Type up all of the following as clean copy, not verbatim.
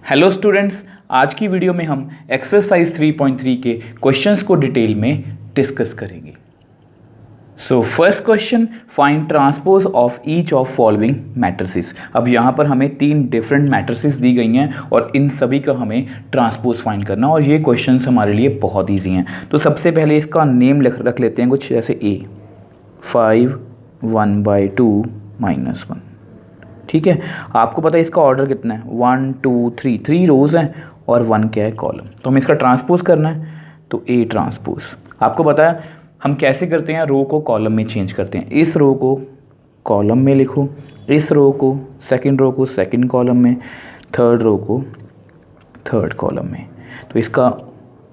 Hello students, आज की video में हम एक्सरसाइज 3.3 के क्वेश्चंस को डिटेल में डिस्कस करेंगे। So first question, find transpose of each of following matrices. अब यहाँ पर हमें 3 डिफरेंट मैट्रिसेस दी गई हैं और इन सभी का हमें ट्रांसपोज फाइंड करना, और ये क्वेश्चंस हमारे लिए बहुत ईजी हैं। तो सबसे पहले इसका नेम रख लेते हैं कुछ जैसे ए 5 1/2 -1। ठीक है, आपको पता है इसका ऑर्डर कितना है 1 2 3 3 रोज हैं और 1 क्या है कॉलम। तो हमें इसका ट्रांसपोज करना है, तो ए ट्रांसपोज। आपको पता है हम कैसे करते हैं, रो को कॉलम में चेंज करते हैं। इस रो को कॉलम में लिखो, इस रो को सेकंड रो को सेकंड कॉलम में, थर्ड रो को थर्ड कॉलम में। तो इसका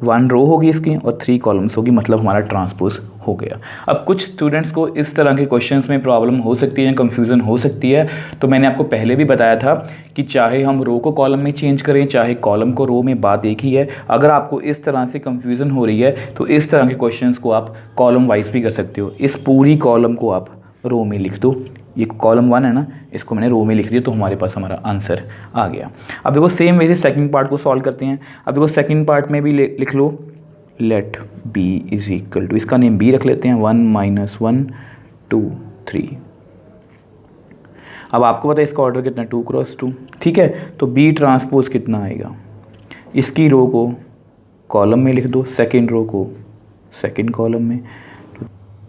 1 रो होगी इसकी और 3 कॉलम्स होगी, मतलब हमारा ट्रांसपोज हो गया। अब कुछ स्टूडेंट्स को इस तरह के क्वेश्चंस में प्रॉब्लम हो सकती है, कंफ्यूजन हो सकती है। तो मैंने आपको पहले भी बताया था कि चाहे हम रो को कॉलम में चेंज करें, चाहे कॉलम को रो में, बात एक ही है। अगर आपको इस तरह से कंफ्यूजन हो रही है तो इस तरह के क्वेश्चंस को आप कॉलम वाइज भी कर सकते हो। इस पूरी कॉलम को आप रो में लिख दो। ये कॉलम 1 है ना, इसको मैंने रो में लिख दिया, तो हमारे पास हमारा आंसर आ गया। अब देखो सेम वे से सेकंड पार्ट को सॉल्व करते हैं। अब देखो सेकंड पार्ट में भी लिख लो let b is equal to, इसका नेम b रख लेते हैं, 1 -1 2 3। अब आपको पता है इसका ऑर्डर कितना है 2 × 2। ठीक है, तो b ट्रांसपोज कितना आएगा, इसकी रो को कॉलम में लिख दो, सेकंड रो को सेकंड कॉलम में।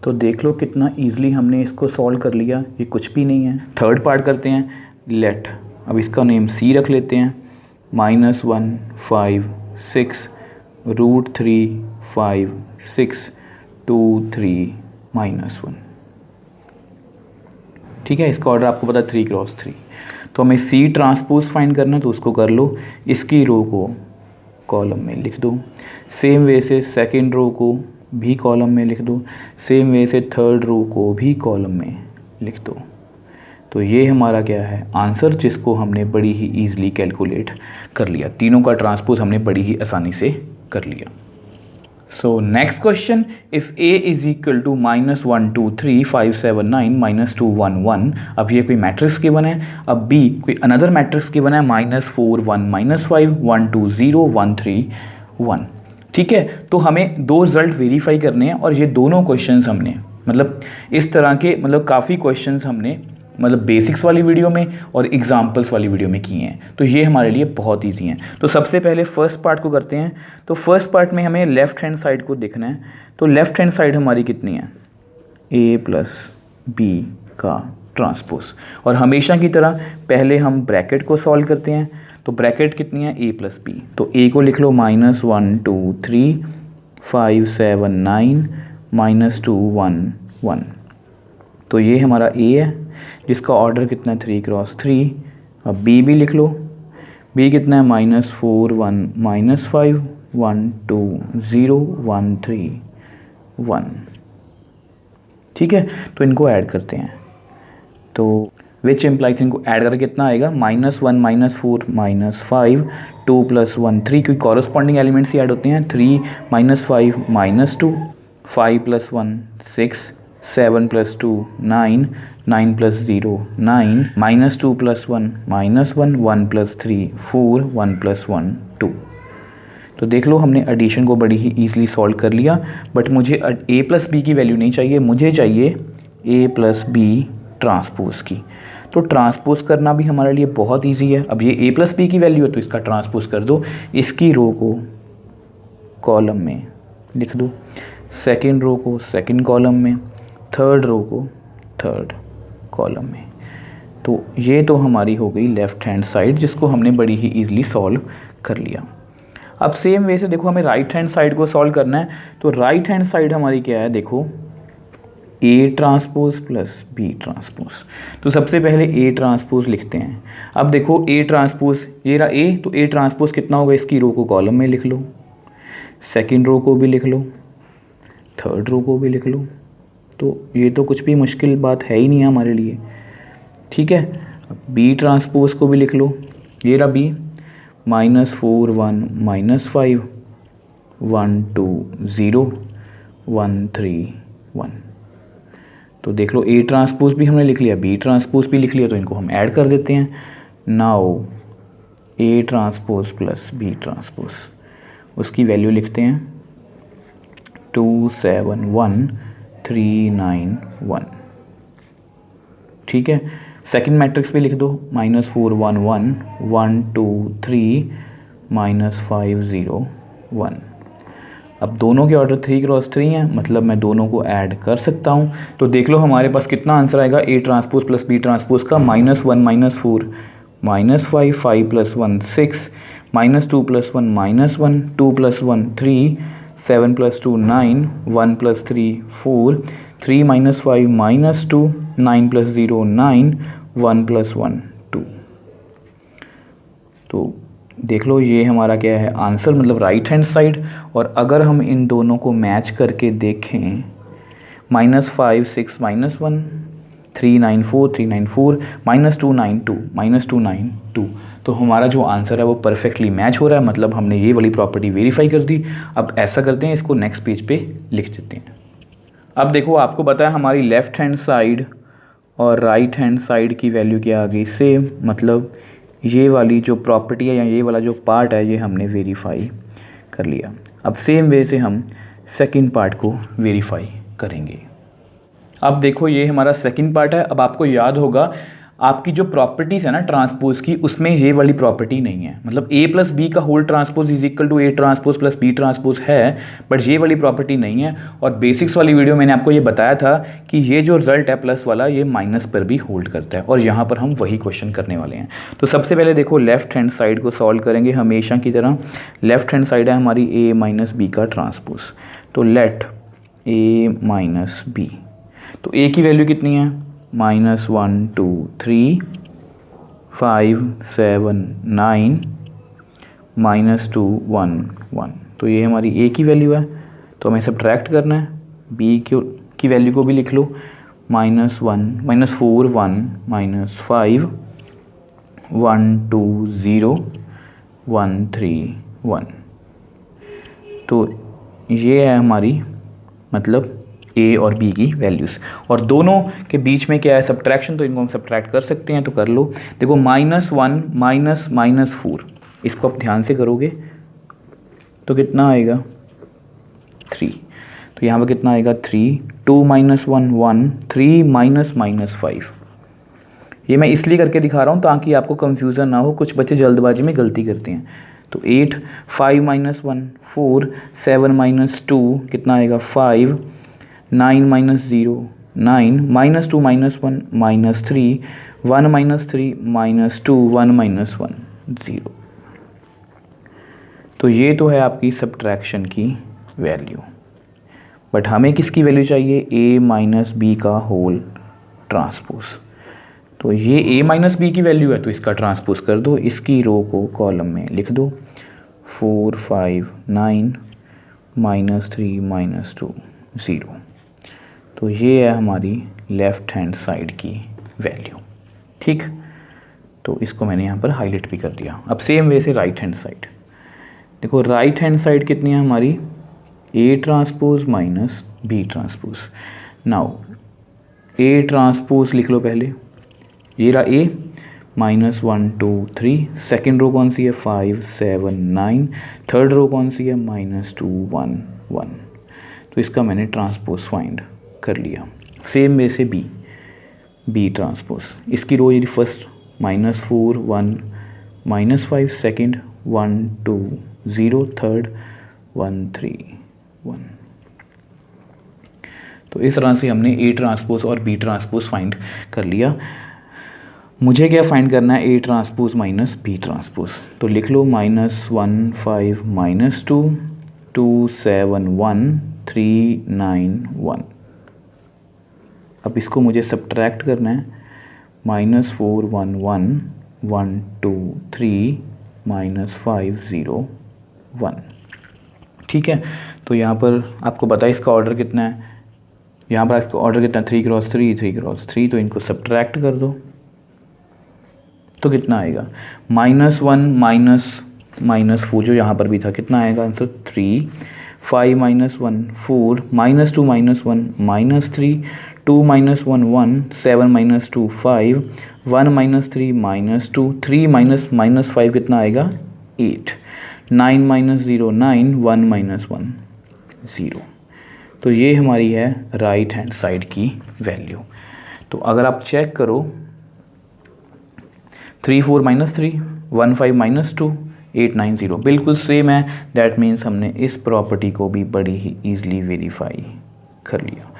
तो देख लो कितना ईजिली हमने इसको सॉल्व कर लिया, ये कुछ भी नहीं है। थर्ड पार्ट करते हैं, लेट, अब इसका नेम c रख लेते हैं, -1 5 6 √3 5 6 2 3 -1। ठीक है, इसका ऑर्डर आपको पता है 3 × 3। तो हमें c ट्रांसपोज फाइंड करना है, तो उसको कर लो, इसकी रो को कॉलम में लिख दो। सेम वे से सेकंड रो को भी कॉलम में लिख दो, सेम वे से थर्ड रो को भी कॉलम में लिख दो। तो ये हमारा क्या है आंसर, जिसको हमने बड़ी ही ईजिली कैलकुलेट कर लिया। तीनों का ट्रांसपोज हमने बड़ी ही आसानी से कर लिया। So next question, if a is equal to -1 2 3 5 7 9 -2 1 1। अब ये कोई मैट्रिक्स गिवन है। अब b कोई अनदर मैट्रिक्स गिवन है, -4 1 -5 1 2 0 1 3 1। ठीक है, तो हमें 2 रिजल्ट वेरीफाई करने हैं, और ये दोनों क्वेश्चंस हमने मतलब इस तरह के काफ़ी क्वेश्चंस हमने बेसिक्स वाली वीडियो में और एग्जाम्पल्स वाली वीडियो में किए हैं। तो ये हमारे लिए बहुत ईजी हैं। तो सबसे पहले फर्स्ट पार्ट को करते हैं। तो फर्स्ट पार्ट में हमें लेफ़्ट हैंड साइड को देखना है। तो लेफ़्ट हैंड साइड हमारी कितनी है, a + b का ट्रांसपोज। और हमेशा की तरह पहले हम ब्रैकेट को सॉल्व करते हैं। तो ब्रैकेट कितनी है, a + b। तो a को लिख लो -1 2 3 5 7 9 -2 1 1। तो ये हमारा a है, जिसका ऑर्डर कितना है 3 × 3। अब b भी लिख लो, b कितना है -4 1 -5 1 2 0 1 3 1। ठीक है, तो इनको ऐड करते हैं। तो विच इम्प्लाइज, इनको ऐड करके कितना आएगा, -1 -4 -5 2 + 1 3, क्योंकि कॉरस्पॉन्डिंग एलिमेंट्स ही ऐड होते हैं। 3 -5 -2 5 + 1 6 7 + 2 9 9 + 0 9 -2 + 1 -1 1 + 3 4 1 + 1 2। तो देख लो हमने एडिशन को बड़ी ही ईजिली सॉल्व कर लिया। बट मुझे a + b की वैल्यू नहीं चाहिए, मुझे चाहिए a + b ट्रांसपोज की। तो ट्रांसपोज करना भी हमारे लिए बहुत ईजी है। अब ये a + b की वैल्यू है, तो इसका ट्रांसपोज कर दो। इसकी रो को कॉलम में लिख दो, सेकंड रो को सेकंड कॉलम में, थर्ड रो को थर्ड कॉलम में। तो ये तो हमारी हो गई लेफ़्ट हैंड साइड, जिसको हमने बड़ी ही ईजिली सॉल्व कर लिया। अब सेम वे से देखो हमें राइट हैंड साइड को सॉल्व करना है। तो राइट हैंड साइड हमारी क्या है, देखो a ट्रांसपोज + b ट्रांसपोज। तो सबसे पहले a ट्रांसपोज लिखते हैं। अब देखो a ट्रांसपोज, ये रहा a, तो a ट्रांसपोज कितना होगा, इसकी रो को कॉलम में लिख लो, सेकंड रो को भी लिख लो, थर्ड रो को भी लिख लो। तो ये तो कुछ भी मुश्किल बात है ही नहीं है हमारे लिए। ठीक है, अब b ट्रांसपोज को भी लिख लो, ये रहा b -4 1 -5 1 2 0 1 3 1। तो देख लो a ट्रांसपोज भी हमने लिख लिया, b ट्रांसपोज भी लिख लिया, तो इनको हम ऐड कर देते हैं। Now A transpose plus B transpose, उसकी वैल्यू लिखते हैं 271391। ठीक है, सेकंड मैट्रिक्स पे लिख दो -411 1 2 3 -501। अब दोनों के ऑर्डर 3 क्रॉस 3 है, मतलब मैं दोनों को ऐड कर सकता हूँ। तो देख लो हमारे पास कितना आंसर आएगा, A transpose plus B transpose का -1 -4 -5 5 + 1 6 -2 + 1 -1 2 + 1 3 7 + 2 9 1 + 3 4 3 - 5 -2 9 + 0 9 1 + 1 2। तो देख लो ये हमारा क्या है आंसर, मतलब राइट हैंड साइड। और अगर हम इन दोनों को मैच करके देखें -5 6 -1 394 394 -292 -292, तो हमारा जो आंसर है वो परफेक्टली मैच हो रहा है, मतलब हमने ये वाली प्रॉपर्टी वेरीफाई कर दी। अब ऐसा करते हैं, इसको नेक्स्ट पेज पे लिख देते हैं। अब देखो आपको बताया हमारी लेफ़्ट हैंड साइड और राइट हैंड साइड की वैल्यू क्या आ गई सेम, मतलब ये वाली जो प्रॉपर्टी है या ये वाला जो पार्ट है ये हमने वेरीफाई कर लिया। अब सेम वे से हम सेकंड पार्ट को वेरीफाई करेंगे। अब देखो ये हमारा सेकंड पार्ट है। अब आपको याद होगा आपकी जो प्रॉपर्टीज़ है ना ट्रांसपोज की, उसमें ये वाली प्रॉपर्टी नहीं है, मतलब a + b का whole transpose is equal to a transpose plus b transpose है, बट ये वाली प्रॉपर्टी नहीं है। और बेसिक्स वाली वीडियो मैंने आपको ये बताया था कि ये जो रिजल्ट है प्लस वाला, ये माइनस पर भी होल्ड करता है, और यहाँ पर हम वही क्वेश्चन करने वाले हैं। तो सबसे पहले देखो लेफ्ट हैंड साइड को सॉल्व करेंगे हमेशा की तरह। लेफ्ट हैंड साइड है हमारी a - b का ट्रांसपोज, तो लेट a - b, तो a की वैल्यू कितनी है -1 2 3 5 7 9 -2 1 1, तो ये हमारी a की वैल्यू है। तो हमें सब्ट्रैक्ट करना है, b की वैल्यू को भी लिख लो -1 -4 1 -5 1 2 0 1 3 1। तो ये है हमारी मतलब a और b की वैल्यूज़, और दोनों के बीच में क्या है सब्ट्रैक्शन, तो इनको हम सब्ट्रैक्ट कर सकते हैं। तो कर लो, देखो -1 -4, इसको आप ध्यान से करोगे तो कितना आएगा 3, तो यहाँ पर कितना आएगा 3 2 - 1 1 3 -5। ये मैं इसलिए करके दिखा रहा हूँ ताकि आपको कंफ्यूजन ना हो, कुछ बच्चे जल्दबाजी में गलती करते हैं। तो 8 5 - 1 4 7 - 2 कितना आएगा 5 9 - 0 9 -2 - 1 -3 1 -3 -2 1 -1 0। तो ये तो है आपकी सब्ट्रैक्शन की वैल्यू, बट हमें किसकी वैल्यू चाहिए a - b का होल ट्रांसपोज। तो ये a - b की वैल्यू है, तो इसका ट्रांसपोज कर दो, इसकी रो को कॉलम में लिख दो 4 5 9 -3 -2 0। तो ये है हमारी लेफ़्ट हैंड साइड की वैल्यू। ठीक, तो इसको मैंने यहाँ पर हाईलाइट भी कर दिया। अब सेम वे से राइट हैंड साइड देखो, राइट हैंड साइड कितनी है हमारी a transpose minus b transpose. Now a transpose लिख लो पहले, ये रहा a -1 2 3, सेकेंड रो कौन सी है 5 7 9, थर्ड रो कौन सी है -2 1 1। तो इसका मैंने ट्रांसपोज फाइंड कर लिया। सेम वे से b ट्रांसपोज, इसकी रो ये फर्स्ट -4 1 -5, सेकेंड 1 2 0, थर्ड 1 3 1। तो इस तरह से हमने a ट्रांसपोज और b ट्रांसपोज फाइंड कर लिया। मुझे क्या फाइंड करना है a transpose minus b transpose. तो लिख लो -1 5 -2 2 7 1 3 9 1। अब इसको मुझे सब्ट्रैक्ट करना है -4 1 1 1 2 3 -5 0 1। ठीक है, तो यहाँ पर आपको पता है इसका ऑर्डर कितना है, यहाँ पर इसका ऑर्डर कितना 3 क्रॉस 3 3 क्रॉस 3, तो इनको सब्ट्रैक्ट कर दो तो कितना आएगा -1 -4, जो यहाँ पर भी था कितना आएगा answer 3 5 - 1 4 -2 - 1 -3 2 minus 1 1, 7 minus 2 5, 1 minus 3 minus 2, 3 minus minus 5 कितना आएगा 8, 9 माइनस 0 9, 1 माइनस 1 0। तो ये हमारी है राइट हैंड साइड की वैल्यू। तो अगर आप चेक करो 3 4 माइनस 3, 1 5 माइनस 2, 8 9 0 बिल्कुल सेम है। दैट मीन्स हमने इस प्रॉपर्टी को भी बड़ी ही ईजिली वेरीफाई कर लिया।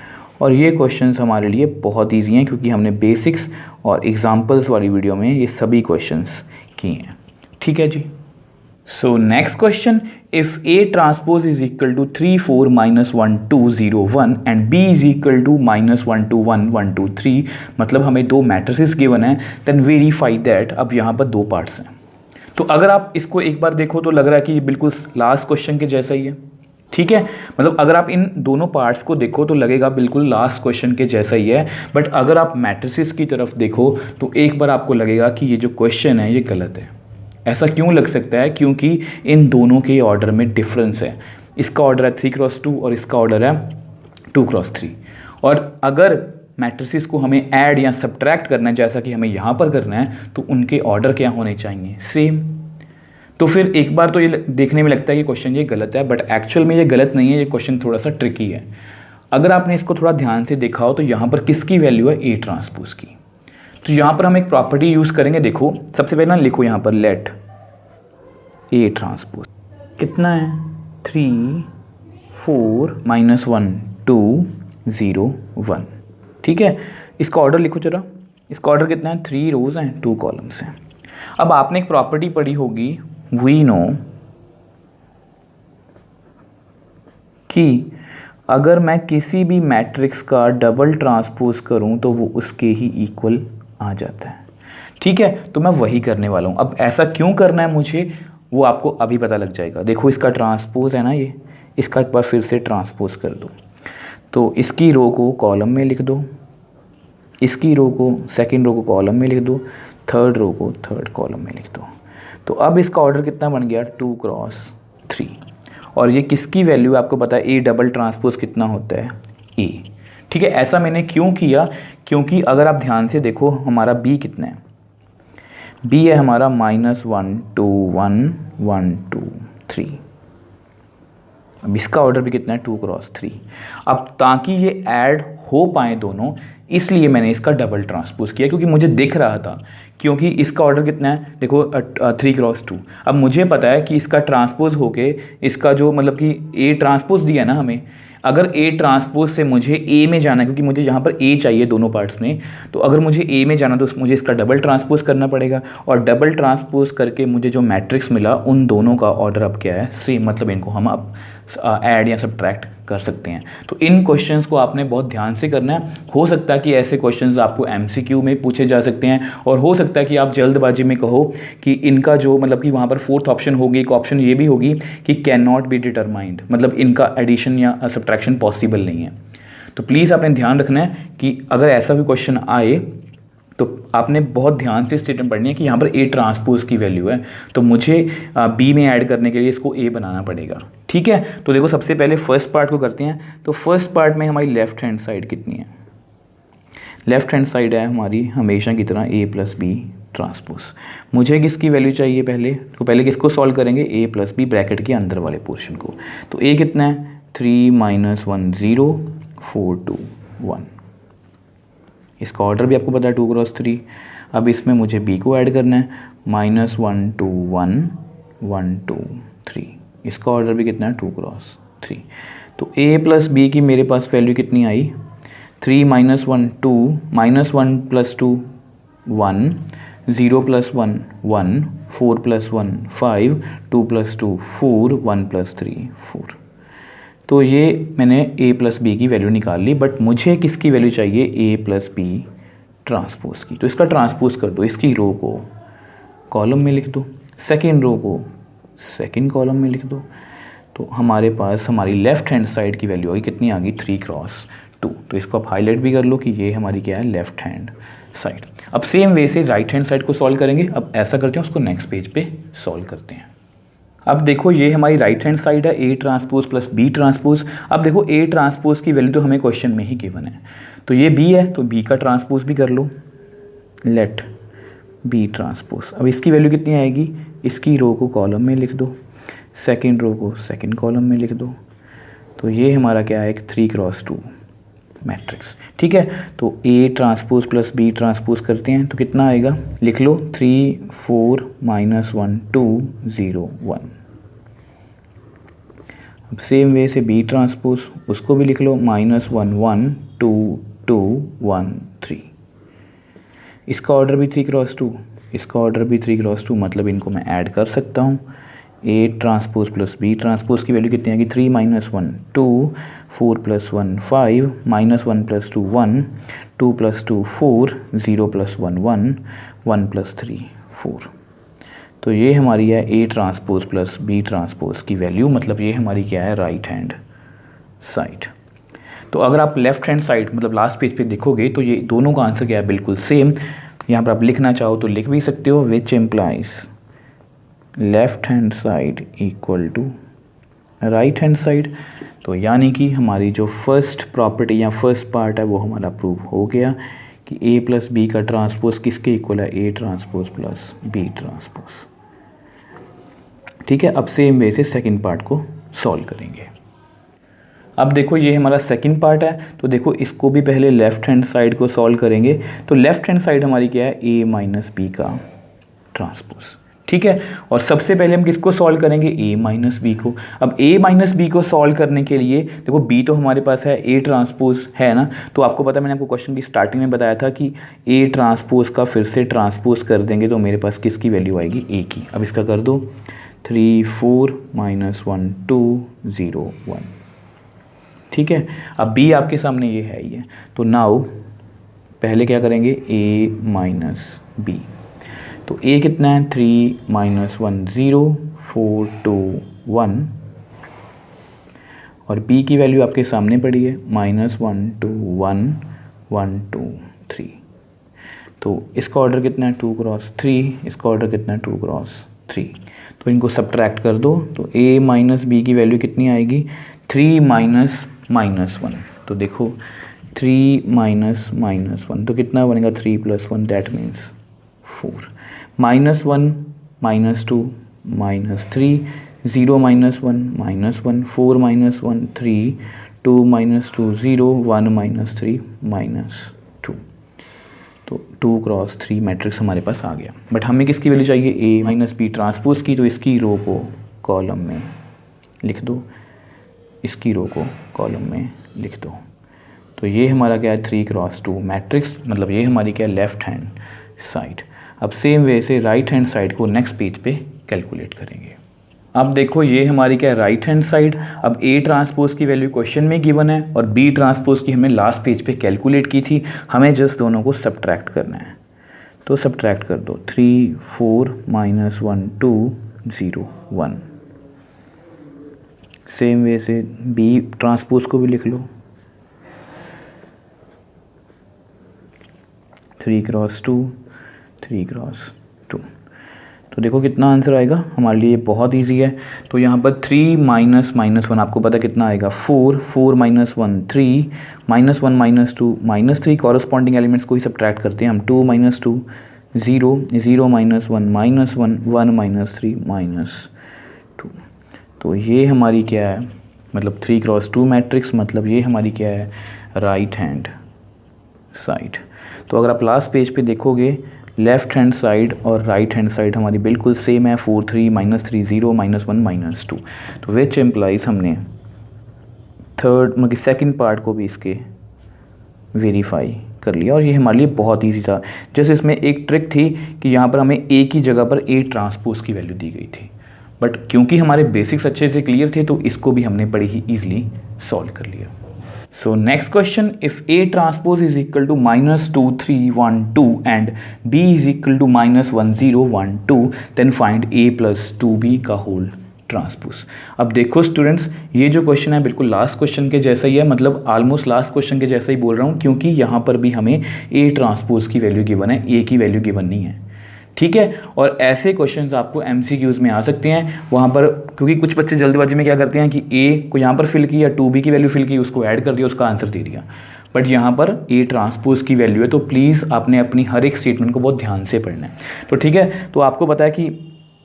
और ये क्वेश्चंस हमारे लिए बहुत ईजी हैं क्योंकि हमने बेसिक्स और एग्जांपल्स वाली वीडियो में ये सभी क्वेश्चंस किए हैं। ठीक है जी। So next question, if A transpose is equal to 3 4 minus 1 2 0 1 and B is equal to minus 1 2 1 1 2 3, मतलब हमें दो मैट्रिसेस गिवन है, देन वेरीफाई दैट। अब यहाँ पर दो पार्ट्स हैं, तो अगर आप इसको एक बार देखो तो लग रहा है कि ये बिल्कुल लास्ट क्वेश्चन के जैसा ही है। ठीक है, मतलब अगर आप इन दोनों पार्ट्स को देखो तो लगेगा बिल्कुल लास्ट क्वेश्चन के जैसा ही है, बट अगर आप मैट्रिसेस की तरफ देखो तो एक बार आपको लगेगा कि ये जो क्वेश्चन है ये गलत है। ऐसा क्यों लग सकता है? क्योंकि इन दोनों के ऑर्डर में डिफरेंस है। इसका ऑर्डर है 3x2 और इसका ऑर्डर है 2x3। और अगर मैट्रिसेस को हमें ऐड या सब्ट्रैक्ट करना है जैसा कि हमें यहाँ पर करना है, तो उनके ऑर्डर क्या होने चाहिए? सेम। तो फिर एक बार तो ये देखने में लगता है कि क्वेश्चन ये गलत है, बट एक्चुअल में ये गलत नहीं है। ये क्वेश्चन थोड़ा सा ट्रिकी है। अगर आपने इसको थोड़ा ध्यान से देखा हो तो यहाँ पर किसकी वैल्यू है? A ट्रांसपोज की। तो यहाँ पर हम एक प्रॉपर्टी यूज़ करेंगे। देखो सबसे पहले ना लिखो यहाँ पर लेट A ट्रांसपोज कितना है 3 4 माइनस 1 2 0 1। ठीक है, इसका ऑर्डर लिखो जरा। इसका ऑर्डर कितना है? 3 रोज हैं 2 कॉलम्स हैं। अब आपने एक प्रॉपर्टी पढ़ी होगी, वी नो कि अगर मैं किसी भी मैट्रिक्स का डबल ट्रांसपोज करूं तो वो उसके ही इक्वल आ जाता है। ठीक है, तो मैं वही करने वाला हूं। अब ऐसा क्यों करना है मुझे, वो आपको अभी पता लग जाएगा। देखो इसका ट्रांसपोज है ना ये, इसका एक बार फिर से ट्रांसपोज कर दो। तो इसकी रो को कॉलम में लिख दो, इसकी रो को सेकंड रो को कॉलम में लिख दो, थर्ड रो को थर्ड कॉलम में लिख दो। तो अब इसका ऑर्डर कितना बन गया? 2x3। और ये किसकी वैल्यू आपको पता है? A डबल ट्रांसपोज कितना होता है? A। ठीक है, ऐसा मैंने क्यों किया? क्योंकि अगर आप ध्यान से देखो हमारा B कितना है? B है हमारा -1 2 1 1 2 3। अब इसका ऑर्डर भी कितना है? 2x3। अब ताकि ये ऐड हो पाए दोनों, इसलिए मैंने इसका डबल ट्रांसपोज किया, क्योंकि मुझे दिख रहा था। क्योंकि इसका ऑर्डर कितना है? देखो 3x2। अब मुझे पता है कि इसका ट्रांसपोज होके इसका जो मतलब कि A ट्रांसपोज दिया ना हमें, अगर A ट्रांसपोज से मुझे A में जाना है, क्योंकि मुझे यहाँ पर A चाहिए दोनों पार्ट्स में, तो अगर मुझे A में जाना तो मुझे इसका डबल ट्रांसपोज करना पड़ेगा। और डबल ट्रांसपोज करके मुझे जो मैट्रिक्स मिला उन दोनों का ऑर्डर अब क्या है? सेम। मतलब इनको हम अब ऐड या सब्ट्रैक्ट कर सकते हैं। तो इन क्वेश्चंस को आपने बहुत ध्यान से करना है। हो सकता है कि ऐसे क्वेश्चंस आपको MCQ में पूछे जा सकते हैं, और हो सकता है कि आप जल्दबाजी में कहो कि इनका जो मतलब कि वहाँ पर फोर्थ ऑप्शन होगी, एक ऑप्शन ये भी होगी कि कैन नॉट बी डिटरमाइंड, मतलब इनका एडिशन या सब्ट्रैक्शन पॉसिबल नहीं है। तो प्लीज़ आपने ध्यान रखना है कि अगर ऐसा भी क्वेश्चन आए तो आपने बहुत ध्यान से स्टेटमेंट पढ़नी है कि यहाँ पर A ट्रांसपोज की वैल्यू है, तो मुझे B में ऐड करने के लिए इसको A बनाना पड़ेगा। ठीक है, तो देखो सबसे पहले फर्स्ट पार्ट को करते हैं। तो फर्स्ट पार्ट में हमारी लेफ्ट हैंड साइड कितनी है? लेफ्ट हैंड साइड है हमारी हमेशा की तरह A प्लस B ट्रांसपोज। मुझे किसकी वैल्यू चाहिए पहले? तो पहले किसको सॉल्व करेंगे? A प्लस B ब्रैकेट के अंदर वाले पोर्शन को। तो A कितना है? 3 -1 0 4 2 1। इसका ऑर्डर भी आपको पता है 2x3। अब इसमें मुझे B को ऐड करना है, -1 2 1 1 2 3। इसका ऑर्डर भी कितना है? 2x3। तो A प्लस B की मेरे पास वैल्यू कितनी आई? 3 -1 2 -1 + 2 1 0 + 1 1 4 + 1 5 2 + 2 4 1 + 3 4। तो ये मैंने A प्लस B की वैल्यू निकाल ली, बट मुझे किसकी वैल्यू चाहिए? A प्लस B ट्रांसपोज की। तो इसका ट्रांसपोज कर दो। इसकी रो को कॉलम में लिख दो, सेकेंड रो को सेकेंड कॉलम में लिख दो। तो हमारे पास हमारी लेफ़्ट हैंड साइड की वैल्यू आई कितनी आ गई? 3x2। तो इसको आप हाईलाइट भी कर लो कि ये हमारी क्या है? Left hand side. अब सेम वे से राइट हैंड साइड को सॉल्व करेंगे। अब ऐसा करते हैं, उसको नेक्स्ट पेज पे सॉल्व करते हैं। अब देखो ये हमारी राइट हैंड साइड है, A transpose plus B transpose. अब देखो A ट्रांसपोज की वैल्यू तो हमें क्वेश्चन में ही गिवन है, तो ये बी है तो बी का ट्रांसपोज भी कर लो, लेट बी ट्रांसपोज। अब इसकी वैल्यू कितनी आएगी, इसकी रो को कॉलम में लिख दो, सेकेंड रो को सेकेंड कॉलम में लिख दो। तो ये हमारा क्या है, एक 3x2 मैट्रिक्स। ठीक है, तो A transpose plus B transpose करते हैं तो कितना आएगा, लिख लो 3 4 -1 2 0 1। अब सेम वे से बी ट्रांसपोज, उसको भी लिख लो -1 1 2 2 1 3। इसका ऑर्डर भी 3x2, इसका ऑर्डर भी 3x2, मतलब इनको मैं ऐड कर सकता हूँ। A transpose plus B transpose की वैल्यू कितनी आएगी, 3 -1 2 4 + 1 5 -1 + 2 1 2 + 2 4 0 + 1 1 1 + 3 4। तो ये हमारी है A transpose plus B transpose की वैल्यू, मतलब ये हमारी क्या है, राइट हैंड साइड। तो अगर आप लेफ्ट हैंड साइड मतलब लास्ट पेज पे देखोगे तो ये दोनों का आंसर क्या है, बिल्कुल सेम। यहाँ पर आप लिखना चाहो तो लिख भी सकते हो, which implies left hand side equal to right hand side. तो यानी कि हमारी जो फर्स्ट प्रॉपर्टी या फर्स्ट पार्ट है वो हमारा प्रूव हो गया कि ए प्लस बी का ट्रांसपोज किसके इक्वल है, A transpose plus B transpose. ठीक है, अब सेम वे से सेकेंड पार्ट को सॉल्व करेंगे। अब देखो ये हमारा सेकंड पार्ट है, तो देखो इसको भी पहले लेफ्ट हैंड साइड को सॉल्व करेंगे। तो लेफ्ट हैंड साइड हमारी क्या है, ए माइनस बी का ट्रांसपोज। ठीक है, और सबसे पहले हम किसको सॉल्व करेंगे, ए माइनस बी को। अब ए माइनस बी को सॉल्व करने के लिए देखो बी तो हमारे पास है, ए ट्रांसपोज है ना, तो आपको पता है मैंने आपको क्वेश्चन की स्टार्टिंग में बताया था कि ए ट्रांसपोज का फिर से ट्रांसपोज कर देंगे तो मेरे पास किसकी वैल्यू आएगी, ए की। अब इसका कर दो 3 4 -1 2 0 1। ठीक है, अब बी आपके सामने ये है ही है, तो नाउ पहले क्या करेंगे, ए माइनस बी। तो ए कितना है, 3 -1 0 4 2 1, और बी की वैल्यू आपके सामने पड़ी है -1 2 1 1 2 3। तो इसका ऑर्डर कितना है, 2x3, इसका ऑर्डर कितना है, 2x3। तो इनको सब्ट्रैक्ट कर दो, तो a माइनस बी की वैल्यू कितनी आएगी, 3 -1। तो देखो 3 -1 तो कितना बनेगा, 3 + 1 दैट मीन्स 4। -1 -2 -3 0 -1 -1 4 -1 3 2 -2 0 1 -3 -2। तो 2x3 मैट्रिक्स हमारे पास आ गया। बट हमें किसकी वैल्यू चाहिए, ए माइनस बी ट्रांसपोज की। तो इसकी रो को कॉलम में लिख दो, इसकी रो को कॉलम में लिख दो। तो ये हमारा क्या है, 3x2 मैट्रिक्स, मतलब ये हमारी क्या है, लेफ्ट हैंड साइड। अब सेम वे से राइट हैंड साइड को नेक्स्ट पेज पे कैलकुलेट करेंगे। अब देखो ये हमारी क्या है, राइट हैंड साइड। अब ए ट्रांसपोज की वैल्यू क्वेश्चन में गिवन है और बी ट्रांसपोज की हमने लास्ट पेज पे कैलकुलेट की थी, हमें जस्ट दोनों को सब्ट्रैक्ट करना है। तो सब्ट्रैक्ट कर दो, 3 4 -1 2 0 1। सेम वे से बी ट्रांसपोज को भी लिख लो, 3x2 3x2। तो देखो कितना आंसर आएगा, हमारे लिए बहुत इजी है। तो यहाँ पर 3 -1 आपको पता कितना आएगा, 4 4 -1 3 -1 -2 -3। कॉरस्पॉन्डिंग एलिमेंट्स को ही सब्ट्रैक्ट करते हैं हम, 2 -2 0 0 -1 -1 1 -3 -2। तो ये हमारी क्या है, मतलब 3x2 मैट्रिक्स, मतलब ये हमारी क्या है, राइट हैंड साइड। तो अगर आप लास्ट पेज पे देखोगे लेफ्ट हैंड साइड और राइट हैंड साइड हमारी बिल्कुल सेम है, 4 3 -3 0 -1 -2। तो विच एम्प्लाइज हमने थर्ड मतलब सेकंड पार्ट को भी इसके वेरीफाई कर लिया और ये हमारे लिए बहुत ईजी था। जैसे इसमें एक ट्रिक थी कि यहाँ पर हमें ए की जगह पर ए ट्रांसपोज की वैल्यू दी गई थी, बट क्योंकि हमारे बेसिक्स अच्छे से क्लियर थे तो इसको भी हमने बड़ी ही ईजिली सॉल्व कर लिया। So next question, if A transpose is equal to -2 3 1 2 and B is equal to -1 0 1 2, then find A plus 2B का होल ट्रांसपोज। अब देखो स्टूडेंट्स, ये जो क्वेश्चन है बिल्कुल लास्ट क्वेश्चन के जैसा ही है, मतलब ऑलमोस्ट लास्ट क्वेश्चन के जैसा ही बोल रहा हूँ, क्योंकि यहाँ पर भी हमें A ट्रांसपोज की वैल्यू गिवन है, A की वैल्यू गिवन नहीं है। ठीक है, और ऐसे क्वेश्चंस आपको MCQs में आ सकते हैं वहाँ पर, क्योंकि कुछ बच्चे जल्दबाजी में क्या करते हैं कि A को यहाँ पर फिल किया, 2B की वैल्यू फिल की, उसको ऐड कर दिया, उसका आंसर दे दिया। बट यहाँ पर ए ट्रांसपोज की वैल्यू है, तो प्लीज़ आपने अपनी हर एक स्टेटमेंट को बहुत ध्यान से पढ़ना है। तो ठीक है, तो आपको पता है कि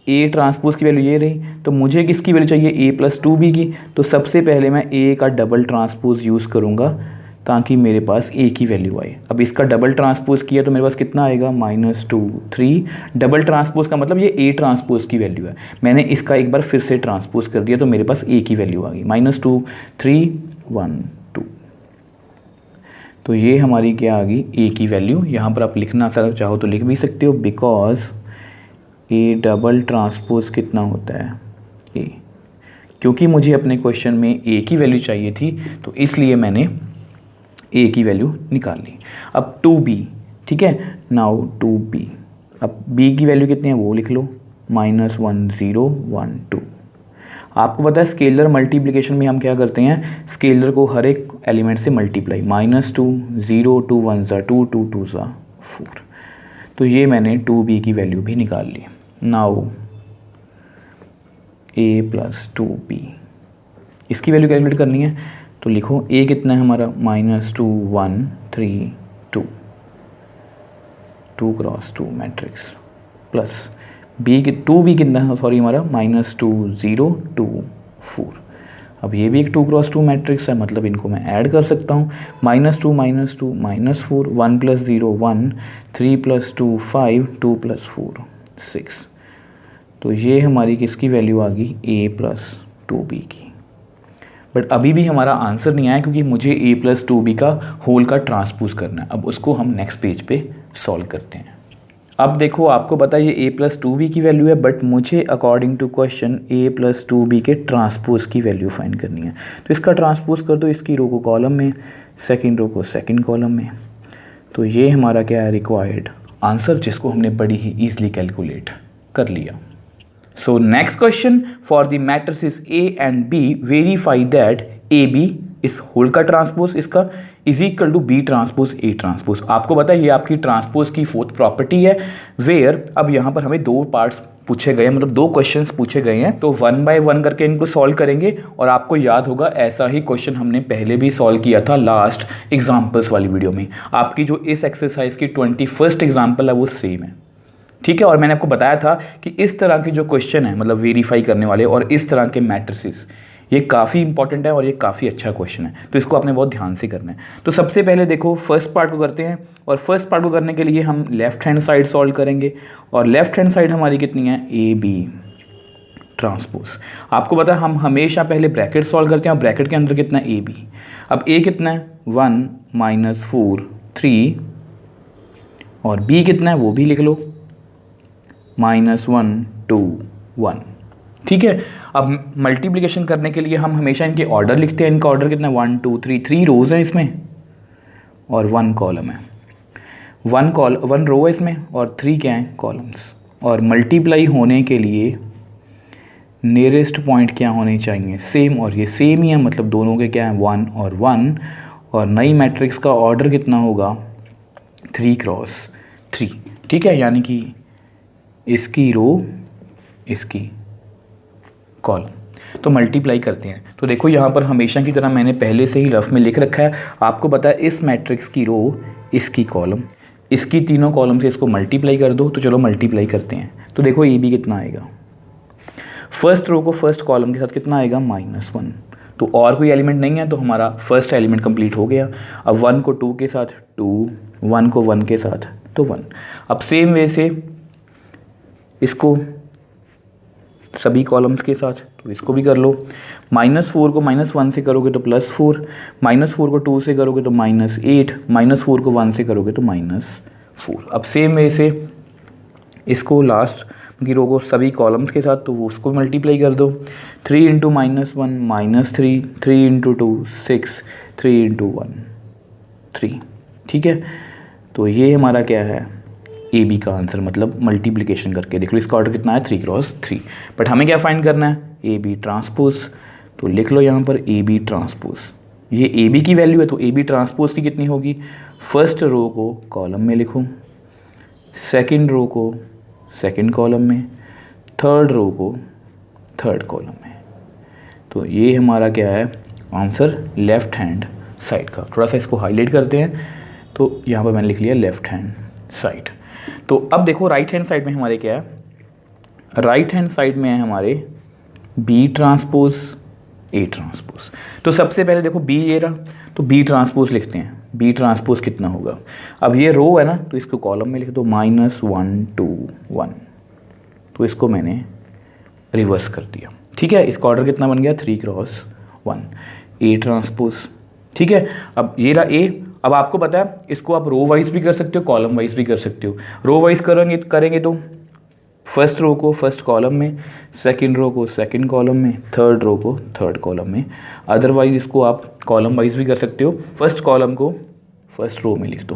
ए ट्रांसपोज की वैल्यू ये रही, तो मुझे किसकी वैल्यू चाहिए, ए प्लस 2b की। तो सबसे पहले मैं ए का डबल ट्रांसपोज यूज़ करूँगा ताकि मेरे पास ए की वैल्यू आए। अब इसका डबल ट्रांसपोज किया तो मेरे पास कितना आएगा, -2 3। डबल ट्रांसपोज का मतलब ये ए ट्रांसपोज की वैल्यू है, मैंने इसका एक बार फिर से ट्रांसपोज कर दिया तो मेरे पास ए की वैल्यू आ गई, -2 3 1 2। तो ये हमारी क्या आ गई, ए की वैल्यू। यहाँ पर आप लिखना अगर चाहो तो लिख भी सकते हो, बिकॉज ए डबल ट्रांसपोज कितना होता है, ए। क्योंकि मुझे अपने क्वेश्चन में ए की वैल्यू चाहिए थी तो इसलिए मैंने ए की वैल्यू निकाल ली। अब 2b, ठीक है, नाउ 2b। अब b की वैल्यू कितनी है वो लिख लो, -1 0 1 2। आपको पता है स्केलर मल्टीप्लिकेशन में हम क्या करते हैं, स्केलर को हर एक एलिमेंट से मल्टीप्लाई, -2 0 2 1 2 2 2 4। तो ये मैंने 2b की वैल्यू भी निकाल ली। नाउ a प्लस 2b, इसकी वैल्यू कैलकुलेट करनी है तो लिखो a कितना है हमारा, -2 1 3 2 2 क्रॉस 2 मैट्रिक्स, प्लस b कितना है, सॉरी हमारा -2 0 2 4। अब ये भी एक 2 क्रॉस 2 मैट्रिक्स है, मतलब इनको मैं ऐड कर सकता हूँ, -2 -2 -4 1 + 0 1 3 + 2 5 2 + 4 6। तो ये हमारी किसकी वैल्यू आ गई, a प्लस 2b की। बट अभी भी हमारा आंसर नहीं आया क्योंकि मुझे a प्लस 2b का होल का ट्रांसपोज करना है। अब उसको हम नेक्स्ट पेज पे सॉल्व करते हैं। अब देखो आपको पता है ये a प्लस 2b की वैल्यू है, बट मुझे according to question a plus 2b के ट्रांसपोज की वैल्यू फाइंड करनी है। तो इसका ट्रांसपोज कर दो, इसकी रो को कॉलम में, सेकेंड रो को सेकेंड कॉलम में। तो ये हमारा क्या है, रिक्वायर्ड आंसर, जिसको हमने बड़ी ही ईजिली कैलकुलेट कर लिया। So next question, for the matrices A and B, verify that AB इस होल का ट्रांसपोज इसका is equal to B transpose A transpose. आपको पता है ये आपकी ट्रांसपोज की फोर्थ प्रॉपर्टी है, वेयर अब यहाँ पर हमें दो पार्ट्स पूछे गए हैं, मतलब दो क्वेश्चंस पूछे गए हैं, तो 1 बाय 1 करके इनको सॉल्व करेंगे। और आपको याद होगा ऐसा ही क्वेश्चन हमने पहले भी सॉल्व किया था लास्ट एग्जाम्पल्स वाली वीडियो में। आपकी जो इस एक्सरसाइज की 21st एग्जाम्पल है वो सेम है, ठीक है। और मैंने आपको बताया था कि इस तरह के जो क्वेश्चन है, मतलब वेरीफाई करने वाले और इस तरह के मैट्रिसेस, ये काफ़ी इंपॉर्टेंट है और ये काफ़ी अच्छा क्वेश्चन है, तो इसको आपने बहुत ध्यान से करना है। तो सबसे पहले देखो फर्स्ट पार्ट को करते हैं, और फर्स्ट पार्ट को करने के लिए हम लेफ्ट हैंड साइड सॉल्व करेंगे, और लेफ्ट हैंड साइड हमारी कितनी है, ए बी ट्रांसपोज। आपको पता है हम हमेशा पहले ब्रैकेट सॉल्व करते हैं, और ब्रैकेट के अंदर कितना है, ए बी। अब ए कितना है, 1 - 4 3, और बी कितना है वो भी लिख लो, -1 2 1, ठीक है। अब मल्टीप्लिकेशन करने के लिए हम हमेशा इनके ऑर्डर लिखते हैं, इनका ऑर्डर कितना है, 1 2 3, 3 रोज़ है इसमें और 1 कॉलम है, 1 रो है इसमें और 3 क्या है, कॉलम्स। और मल्टीप्लाई होने के लिए नियरेस्ट पॉइंट क्या होने चाहिए, सेम, और ये सेम ही है, मतलब दोनों के क्या है, 1 और 1। और नई मैट्रिक्स का ऑर्डर कितना होगा, 3 क्रॉस 3, ठीक है, यानी कि इसकी रो इसकी कॉलम। तो मल्टीप्लाई करते हैं, तो देखो यहाँ पर हमेशा की तरह मैंने पहले से ही रफ में लिख रखा है। आपको पता है इस मैट्रिक्स की रो इसकी कॉलम, इसकी तीनों कॉलम से इसको मल्टीप्लाई कर दो। तो चलो मल्टीप्लाई करते हैं। तो देखो ए बी कितना आएगा, फर्स्ट रो को फर्स्ट कॉलम के साथ कितना आएगा, -1। तो और कोई एलिमेंट नहीं है, तो हमारा फर्स्ट एलिमेंट कंप्लीट हो गया। अब 1 को 2 के साथ 2, 1 को 1 के साथ तो 1। अब सेम वे से इसको सभी कॉलम्स के साथ, तो इसको भी कर लो। -4 को -1 से करोगे तो +4, -4 को 2 से करोगे तो -8, -4 को 1 से करोगे तो -4। अब सेम वे से इसको लास्ट की रो को सभी कॉलम्स के साथ, तो वो उसको मल्टीप्लाई कर दो। 3 × -1 -3, 3 × 2 6, 3 × 1 3, ठीक है। तो ये हमारा क्या है, ए बी का आंसर, मतलब मल्टीप्लिकेशन करके देख लो इसका ऑर्डर कितना है, 3 क्रॉस 3। बट हमें क्या फाइंड करना है, ए बी ट्रांसपोज। तो लिख लो यहाँ पर ए बी ट्रांसपोज। ये ए बी की वैल्यू है, तो ए बी ट्रांसपोज की कितनी होगी, फर्स्ट रो को कॉलम में लिखो, सेकंड रो को सेकंड कॉलम में, थर्ड रो को थर्ड कॉलम में। तो ये हमारा क्या है आंसर, लेफ्ट हैंड साइड का। थोड़ा सा इसको हाईलाइट करते हैं, तो यहाँ पर मैंने लिख लिया लेफ्ट हैंड साइड। तो अब देखो राइट हैंड साइड में हमारे क्या है, राइट हैंड साइड में है हमारे बी ट्रांसपोज ए ट्रांसपोज। तो सबसे पहले देखो बी ये रहा, तो बी ट्रांसपोज लिखते हैं। बी ट्रांसपोज कितना होगा, अब ये रो है ना, तो इसको कॉलम में लिख दो -1 2 1। तो इसको मैंने रिवर्स कर दिया, ठीक है। इसका ऑर्डर कितना बन गया 3 क्रॉस 1 ए ट्रांसपोज, ठीक है। अब ये रहा ए। अब आपको पता है इसको आप रो वाइज भी कर सकते हो, कॉलम वाइज भी कर सकते हो। रो वाइज करेंगे तो फर्स्ट रो को फर्स्ट कॉलम में, सेकंड रो को सेकंड कॉलम में, थर्ड रो को थर्ड कॉलम में। अदरवाइज इसको आप कॉलम वाइज भी कर सकते हो, फर्स्ट कॉलम को फर्स्ट रो में लिख दो।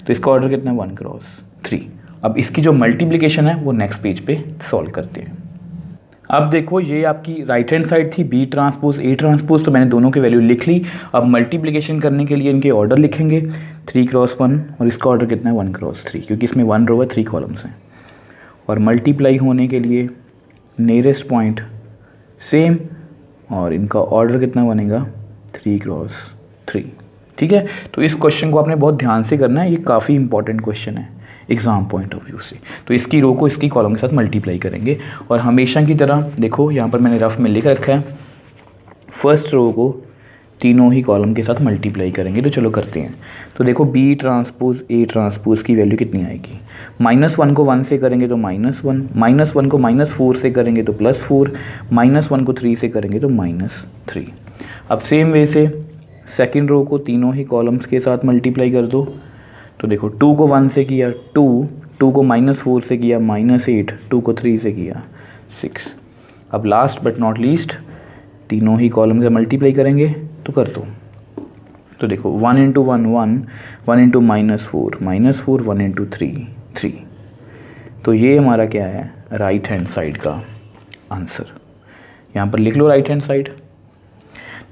तो इसका ऑर्डर कितना है 1 क्रॉस 3। अब इसकी जो मल्टीप्लिकेशन है वो नेक्स्ट पेज पे सॉल्व करते हैं। अब देखो ये आपकी राइट हैंड साइड थी बी ट्रांसपोज ए ट्रांसपोज, तो मैंने दोनों की वैल्यू लिख ली। अब मल्टीप्लिकेशन करने के लिए इनके ऑर्डर लिखेंगे 3 क्रॉस 1, और इसका ऑर्डर कितना है 1 क्रॉस 3, क्योंकि इसमें 1 रो है 3 कॉलम्स हैं। और मल्टीप्लाई होने के लिए नियरेस्ट पॉइंट सेम, और इनका ऑर्डर कितना बनेगा 3 क्रॉस 3, ठीक है। तो इस क्वेश्चन को आपने बहुत ध्यान से करना है, ये काफ़ी इंपॉर्टेंट क्वेश्चन है एग्ज़ाम पॉइंट ऑफ व्यू से। तो इसकी रो को इसकी कॉलम के साथ मल्टीप्लाई करेंगे, और हमेशा की तरह देखो यहाँ पर मैंने रफ में लिख रखा है, फर्स्ट रो को तीनों ही कॉलम के साथ मल्टीप्लाई करेंगे। तो चलो करते हैं। तो देखो बी ट्रांसपोज ए ट्रांसपोज की वैल्यू कितनी आएगी, -1 को 1 से करेंगे तो -1, -1 को -4 से करेंगे तो +4, -1 को 3 से करेंगे तो -3। अब सेम वे से सेकंड रो को तीनों ही कॉलम्स के साथ मल्टीप्लाई कर दो। तो देखो 2 को 1 से किया 2, 2 को -4 से किया -8, 2 को 3 से किया 6। अब लास्ट बट नॉट लीस्ट तीनों ही कॉलम से मल्टीप्लाई करेंगे, तो कर दो। तो देखो 1 × 1 1, 1 × -4 -4, 1 × 3 3। तो ये हमारा क्या है राइट हैंड साइड का आंसर। यहाँ पर लिख लो राइट हैंड साइड।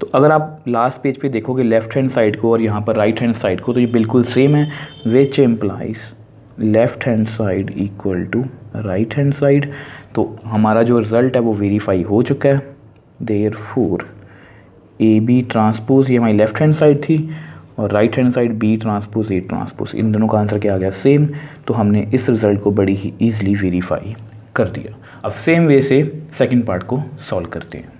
तो अगर आप लास्ट पेज पे देखोगे लेफ्ट हैंड साइड को और यहाँ पर राइट हैंड साइड को, तो ये बिल्कुल सेम है, which implies left hand side equal to right hand side. तो हमारा जो रिज़ल्ट है वो वेरीफाई हो चुका है। देयरफॉर ए बी ट्रांसपोज, ये हमारी लेफ्ट हैंड साइड थी, और right hand side B transpose A transpose, इन दोनों का आंसर क्या आ गया सेम। तो हमने इस रिज़ल्ट को बड़ी ही ईजिली वेरीफाई कर दिया। अब सेम वे से सेकंड पार्ट को सॉल्व करते हैं।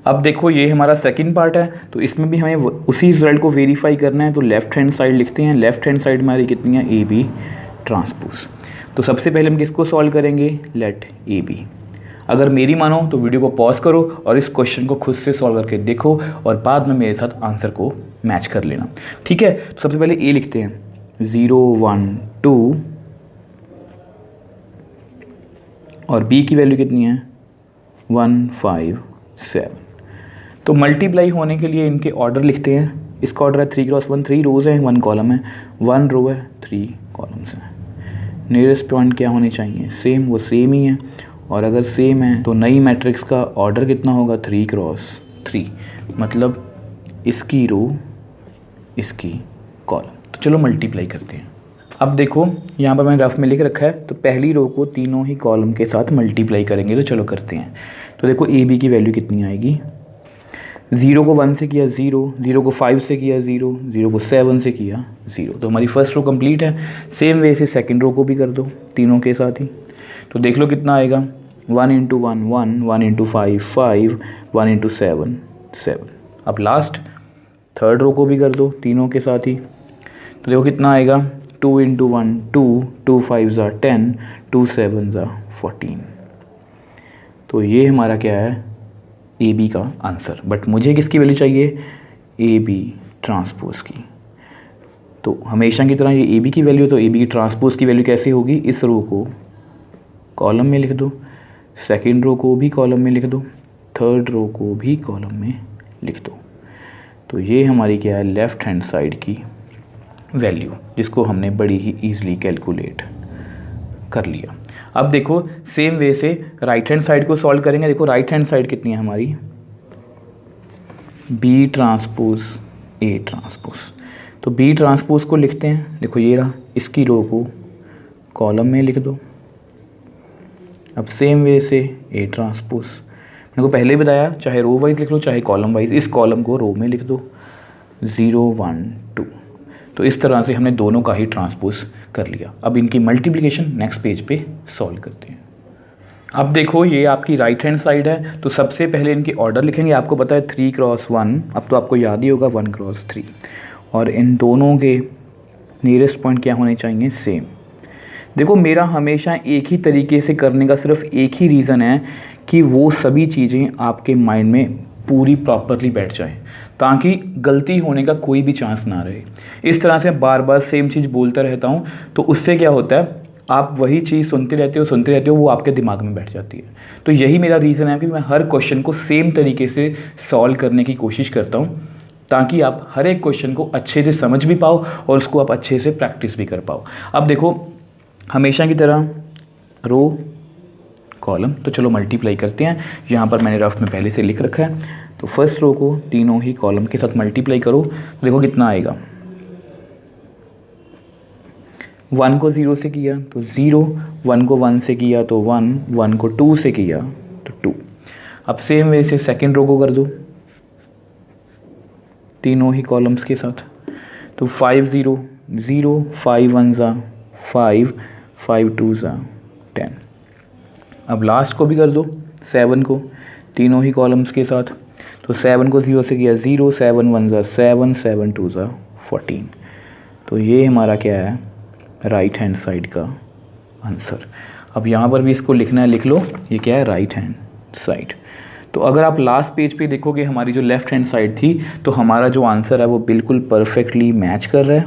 अब देखो ये हमारा सेकंड पार्ट है, तो इसमें भी हमें उसी रिज़ल्ट को वेरीफाई करना है। तो लेफ्ट हैंड साइड लिखते हैं। लेफ्ट हैंड साइड हमारी कितनी है ए बी ट्रांसपोज। तो सबसे पहले हम किसको सॉल्व करेंगे, लेट ए बी। अगर मेरी मानो तो वीडियो को पॉज करो और इस क्वेश्चन को खुद से सॉल्व करके देखो, और बाद में मेरे साथ आंसर को मैच कर लेना, ठीक है। तो सबसे पहले ए लिखते हैं 0 1 2, और बी की वैल्यू कितनी है 1 5 7। तो मल्टीप्लाई होने के लिए इनके ऑर्डर लिखते हैं। इसका ऑर्डर है 3 क्रॉस 1, 3 रोज़ हैं 1 कॉलम है, 1 रो है 3 कॉलम्स हैं। नियरेस्ट पॉइंट क्या होने चाहिए सेम, वो सेम ही है। और अगर सेम है तो नई मैट्रिक्स का ऑर्डर कितना होगा 3 क्रॉस 3, मतलब इसकी रो इसकी कॉलम। तो चलो मल्टीप्लाई करते हैं। अब देखो यहाँ पर मैंने रफ में लिख रखा है, तो पहली रो को तीनों ही कॉलम के साथ मल्टीप्लाई करेंगे। तो चलो करते हैं। तो देखो ए बी की वैल्यू कितनी आएगी, 0 को 1 से किया 0, 0 को 5 से किया 0, 0 को 7 से किया 0। तो हमारी फर्स्ट रो कंप्लीट है। सेम वे से सेकंड रो को भी कर दो तीनों के साथ ही। तो देख लो कितना आएगा 1 × 1 1, 1 × 5 5, 1 × 7 7। अब लास्ट थर्ड रो को भी कर दो तीनों के साथ ही। तो देखो कितना आएगा 2 × 1 2, 2 5 10, 2 7 14। तो ये हमारा क्या है ए बी का आंसर। बट मुझे किसकी वैल्यू चाहिए, ए बी ट्रांसपोज की। तो हमेशा की तरह ये ए बी की वैल्यू, तो ए बी की ट्रांसपोज की वैल्यू कैसे होगी, इस रो को कॉलम में लिख दो, सेकंड रो को भी कॉलम में लिख दो, थर्ड रो को भी कॉलम में लिख दो। तो ये हमारी क्या है लेफ़्ट हैंड साइड की वैल्यू, जिसको हमने बड़ी ही ईजिली कैलकुलेट कर लिया। अब देखो सेम वे से राइट हैंड साइड को सॉल्व करेंगे। देखो राइट हैंड साइड कितनी है हमारी बी ट्रांसपोज ए ट्रांसपोज। तो बी ट्रांसपोज को लिखते हैं। देखो ये रहा, इसकी रो को कॉलम में लिख दो। अब सेम वे से ए ट्रांसपोज, मैंने को पहले ही बताया चाहे रो वाइज लिख लो चाहे कॉलम वाइज, इस कॉलम को रो में लिख दो। 0 1 2। तो इस तरह से हमने दोनों का ही ट्रांसपोज कर लिया। अब इनकी मल्टीप्लिकेशन नेक्स्ट पेज पे सॉल्व करते हैं। अब देखो ये आपकी राइट हैंड साइड है, तो सबसे पहले इनके ऑर्डर लिखेंगे। आपको पता है 3 क्रॉस 1, अब तो आपको याद ही होगा 1 क्रॉस 3, और इन दोनों के नियरेस्ट पॉइंट क्या होने चाहिए, सेम। देखो मेरा हमेशा एक ही तरीके से करने का सिर्फ एक ही रीज़न है कि वो सभी चीज़ें आपके माइंड में पूरी प्रॉपरली बैठ जाए, ताकि गलती होने का कोई भी चांस ना रहे। इस तरह से बार बार सेम चीज़ बोलता रहता हूँ, तो उससे क्या होता है, आप वही चीज़ सुनते रहते हो, वो आपके दिमाग में बैठ जाती है। तो यही मेरा रीज़न है कि मैं हर क्वेश्चन को सेम तरीके से सॉल्व करने की कोशिश करता हूँ, ताकि आप हर एक क्वेश्चन को अच्छे से समझ भी पाओ और उसको आप अच्छे से प्रैक्टिस भी कर पाओ। अब देखो हमेशा की तरह रो कॉलम, तो चलो मल्टीप्लाई करते हैं। यहाँ पर मैंने रफ में पहले से लिख रखा है, तो फर्स्ट रो को तीनों ही कॉलम के साथ मल्टीप्लाई करो, तो देखो कितना आएगा। 1 को 0 से किया तो 0, 1 को 1 से किया तो 1, 1 को 2 से किया तो 2। अब सेम वे से सेकेंड रो को कर दो तीनों ही कॉलम्स के साथ, तो 5 0 0, 5 1 ज़ा 5, 5 2 ज़ा 10। अब लास्ट को भी कर दो 7 को तीनों ही कॉलम्स के साथ, तो 7 को 0 से किया 0, 7 1 ज़ा 7, 7 2 ज़ा 14। तो ये हमारा क्या है, राइट हैंड साइड का आंसर। अब यहाँ पर भी इसको लिखना है, लिख लो, ये क्या है, राइट हैंड साइड। तो अगर आप लास्ट पेज पे देखोगे हमारी जो लेफ़्ट हैंड साइड थी, तो हमारा जो आंसर है वो बिल्कुल परफेक्टली मैच कर रहा है।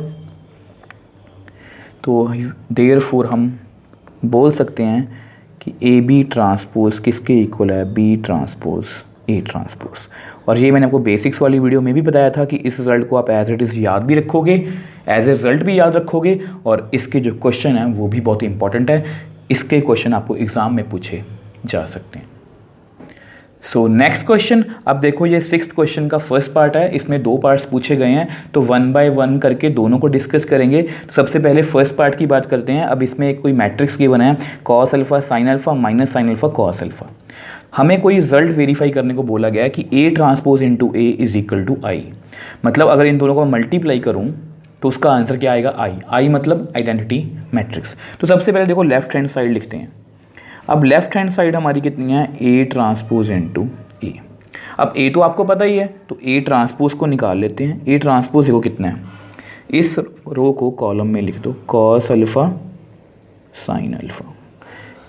तो देयरफॉर हम बोल सकते हैं कि ए बी ट्रांसपोज किसके इक्वल है, बी ट्रांसपोज ए ट्रांसपोज। और ये मैंने आपको बेसिक्स वाली वीडियो में भी बताया था कि इस रिजल्ट को आप एज इट इज़ याद भी रखोगे, एज ए रिजल्ट भी याद रखोगे, और इसके जो क्वेश्चन हैं वो भी बहुत इंपॉर्टेंट है। इसके क्वेश्चन आपको एग्ज़ाम में पूछे जा सकते हैं। सो नेक्स्ट क्वेश्चन, अब देखो ये 6th क्वेश्चन का फर्स्ट पार्ट है, इसमें 2 पार्ट्स पूछे गए हैं, तो 1 बाय 1 करके दोनों को डिस्कस करेंगे। तो सबसे पहले फर्स्ट पार्ट की बात करते हैं। अब इसमें एक कोई मैट्रिक्स गिवन है, cos alpha sine alpha minus sine alpha cos alpha. हमें कोई रिजल्ट वेरीफाई करने को बोला गया है कि A transpose into A is equal to I. मतलब अगर इन दोनों को मल्टीप्लाई करूँ तो उसका आंसर क्या आएगा, आई। आई मतलब आइडेंटिटी मैट्रिक्स। तो सबसे पहले देखो लेफ्ट हैंड साइड लिखते हैं। अब लेफ्ट हैंड साइड हमारी कितनी है, ए ट्रांसपोज इंटू ए। अब ए तो आपको पता ही है, तो ए ट्रांसपोज को निकाल लेते हैं। ए ट्रांसपोज देखो कितना है, इस रो को कॉलम में लिख दो कॉस अल्फा साइन अल्फा।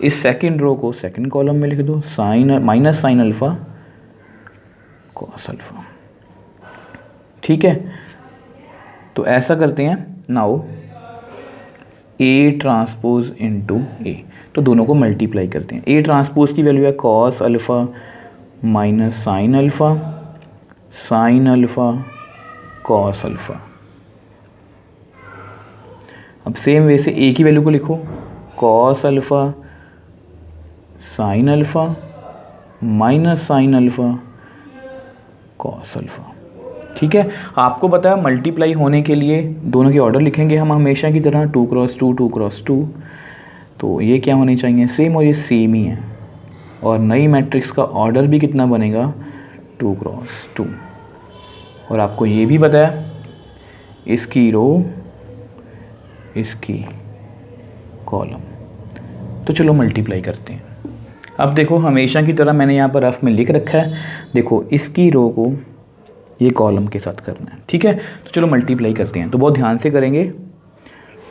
इस सेकंड रो को सेकंड कॉलम में लिख दो sine minus sine alpha cos alpha. ठीक है, तो ऐसा करते हैं। Now A transpose into A, तो दोनों को मल्टीप्लाई करते हैं। ए ट्रांसपोज की वैल्यू है cos alpha minus sine alpha, sine alpha cos alpha. अब सेम वे से ए की वैल्यू को लिखो cos alpha sine alpha minus sine alpha cos alpha. ठीक है, आपको पता है मल्टीप्लाई होने के लिए दोनों के ऑर्डर लिखेंगे हम हमेशा की तरह 2 क्रॉस 2, 2 क्रॉस 2। तो ये क्या होने चाहिए, सेम, और ये सेम ही है। और नई मैट्रिक्स का ऑर्डर भी कितना बनेगा, 2 क्रॉस 2। और आपको ये भी पता है इसकी रो इसकी कॉलम। तो चलो मल्टीप्लाई करते हैं। अब देखो हमेशा की तरह मैंने यहाँ पर रफ में लिख रखा है, देखो इसकी रो को ये कॉलम के साथ करना है। ठीक है, तो चलो मल्टीप्लाई करते हैं। तो बहुत ध्यान से करेंगे,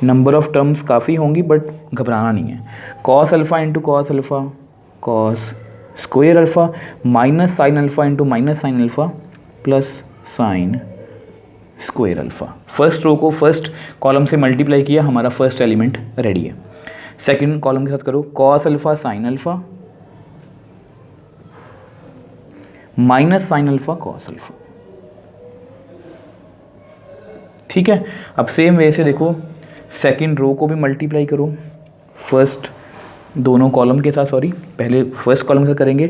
नंबर ऑफ़ टर्म्स काफ़ी होंगी बट घबराना नहीं है। Cos alpha into cos alpha cos square alpha minus sine alpha into minus sine alpha plus sine square alpha. First row को फर्स्ट कॉलम से मल्टीप्लाई किया, हमारा फर्स्ट एलिमेंट रेडी है। सेकंड कॉलम के साथ करो cos alpha sine alpha minus sine alpha cos alpha. ठीक है, अब सेम वे से देखो सेकंड रो को भी मल्टीप्लाई करो फर्स्ट दोनों कॉलम के साथ, सॉरी पहले फर्स्ट कॉलम से करेंगे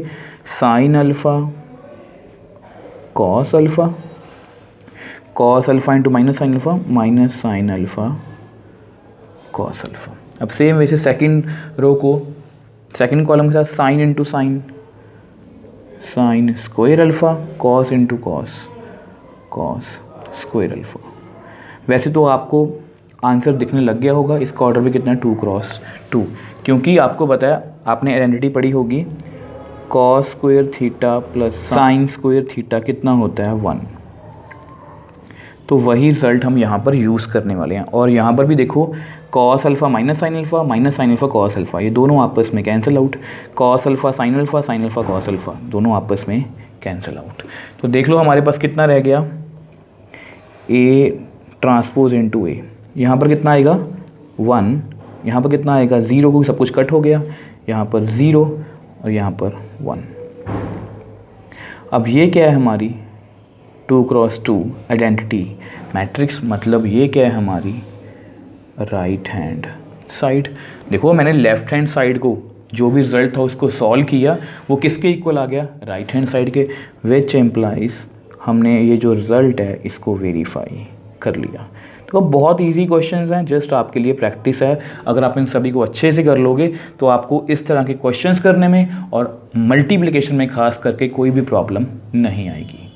sign alpha cos alpha, cos alpha into minus sine alpha minus sine alpha cos alpha. अब सेम वैसे सेकंड रो को सेकंड कॉलम के साथ sine into sine, sign square alpha cos into cos, cos square alpha. वैसे तो आपको answer दिखने लग गया होगा, इसका ऑर्डर भी कितना है 2 क्रॉस 2, क्योंकि आपको बताया, आपने आइडेंटिटी पढ़ी होगी cos square theta plus sine square theta कितना होता है 1। तो वही रिजल्ट हम यहाँ पर यूज़ करने वाले हैं। और यहाँ पर भी देखो cos alpha minus sine alpha cos alpha, ये दोनों आपस में cancel out. Cos alpha sine alpha cos alpha, दोनों आपस में कैंसिल आउट। तो देख लो हमारे पास कितना रह गया, ए ट्रांसपोज इनटू ए। यहाँ पर कितना आएगा 1, यहाँ पर कितना आएगा 0, क्योंकि सब कुछ कट हो गया। यहाँ पर 0 और यहाँ पर 1। अब ये क्या है हमारी 2 क्रॉस 2 आइडेंटिटी मैट्रिक्स, मतलब ये क्या है हमारी राइट हैंड साइड। देखो मैंने लेफ्ट हैंड साइड को जो भी रिजल्ट था उसको सॉल्व किया, वो किसके इक्वल आ गया, राइट हैंड साइड के, विच एम्प्लाइज हमने ये जो रिज़ल्ट है इसको वेरीफाई कर लिया। तो बहुत इजी क्वेश्चंस हैं, जस्ट आपके लिए प्रैक्टिस है। अगर आप इन सभी को अच्छे से कर लोगे तो आपको इस तरह के क्वेश्चंस करने में और मल्टीप्लिकेशन में खास करके कोई भी प्रॉब्लम नहीं आएगी।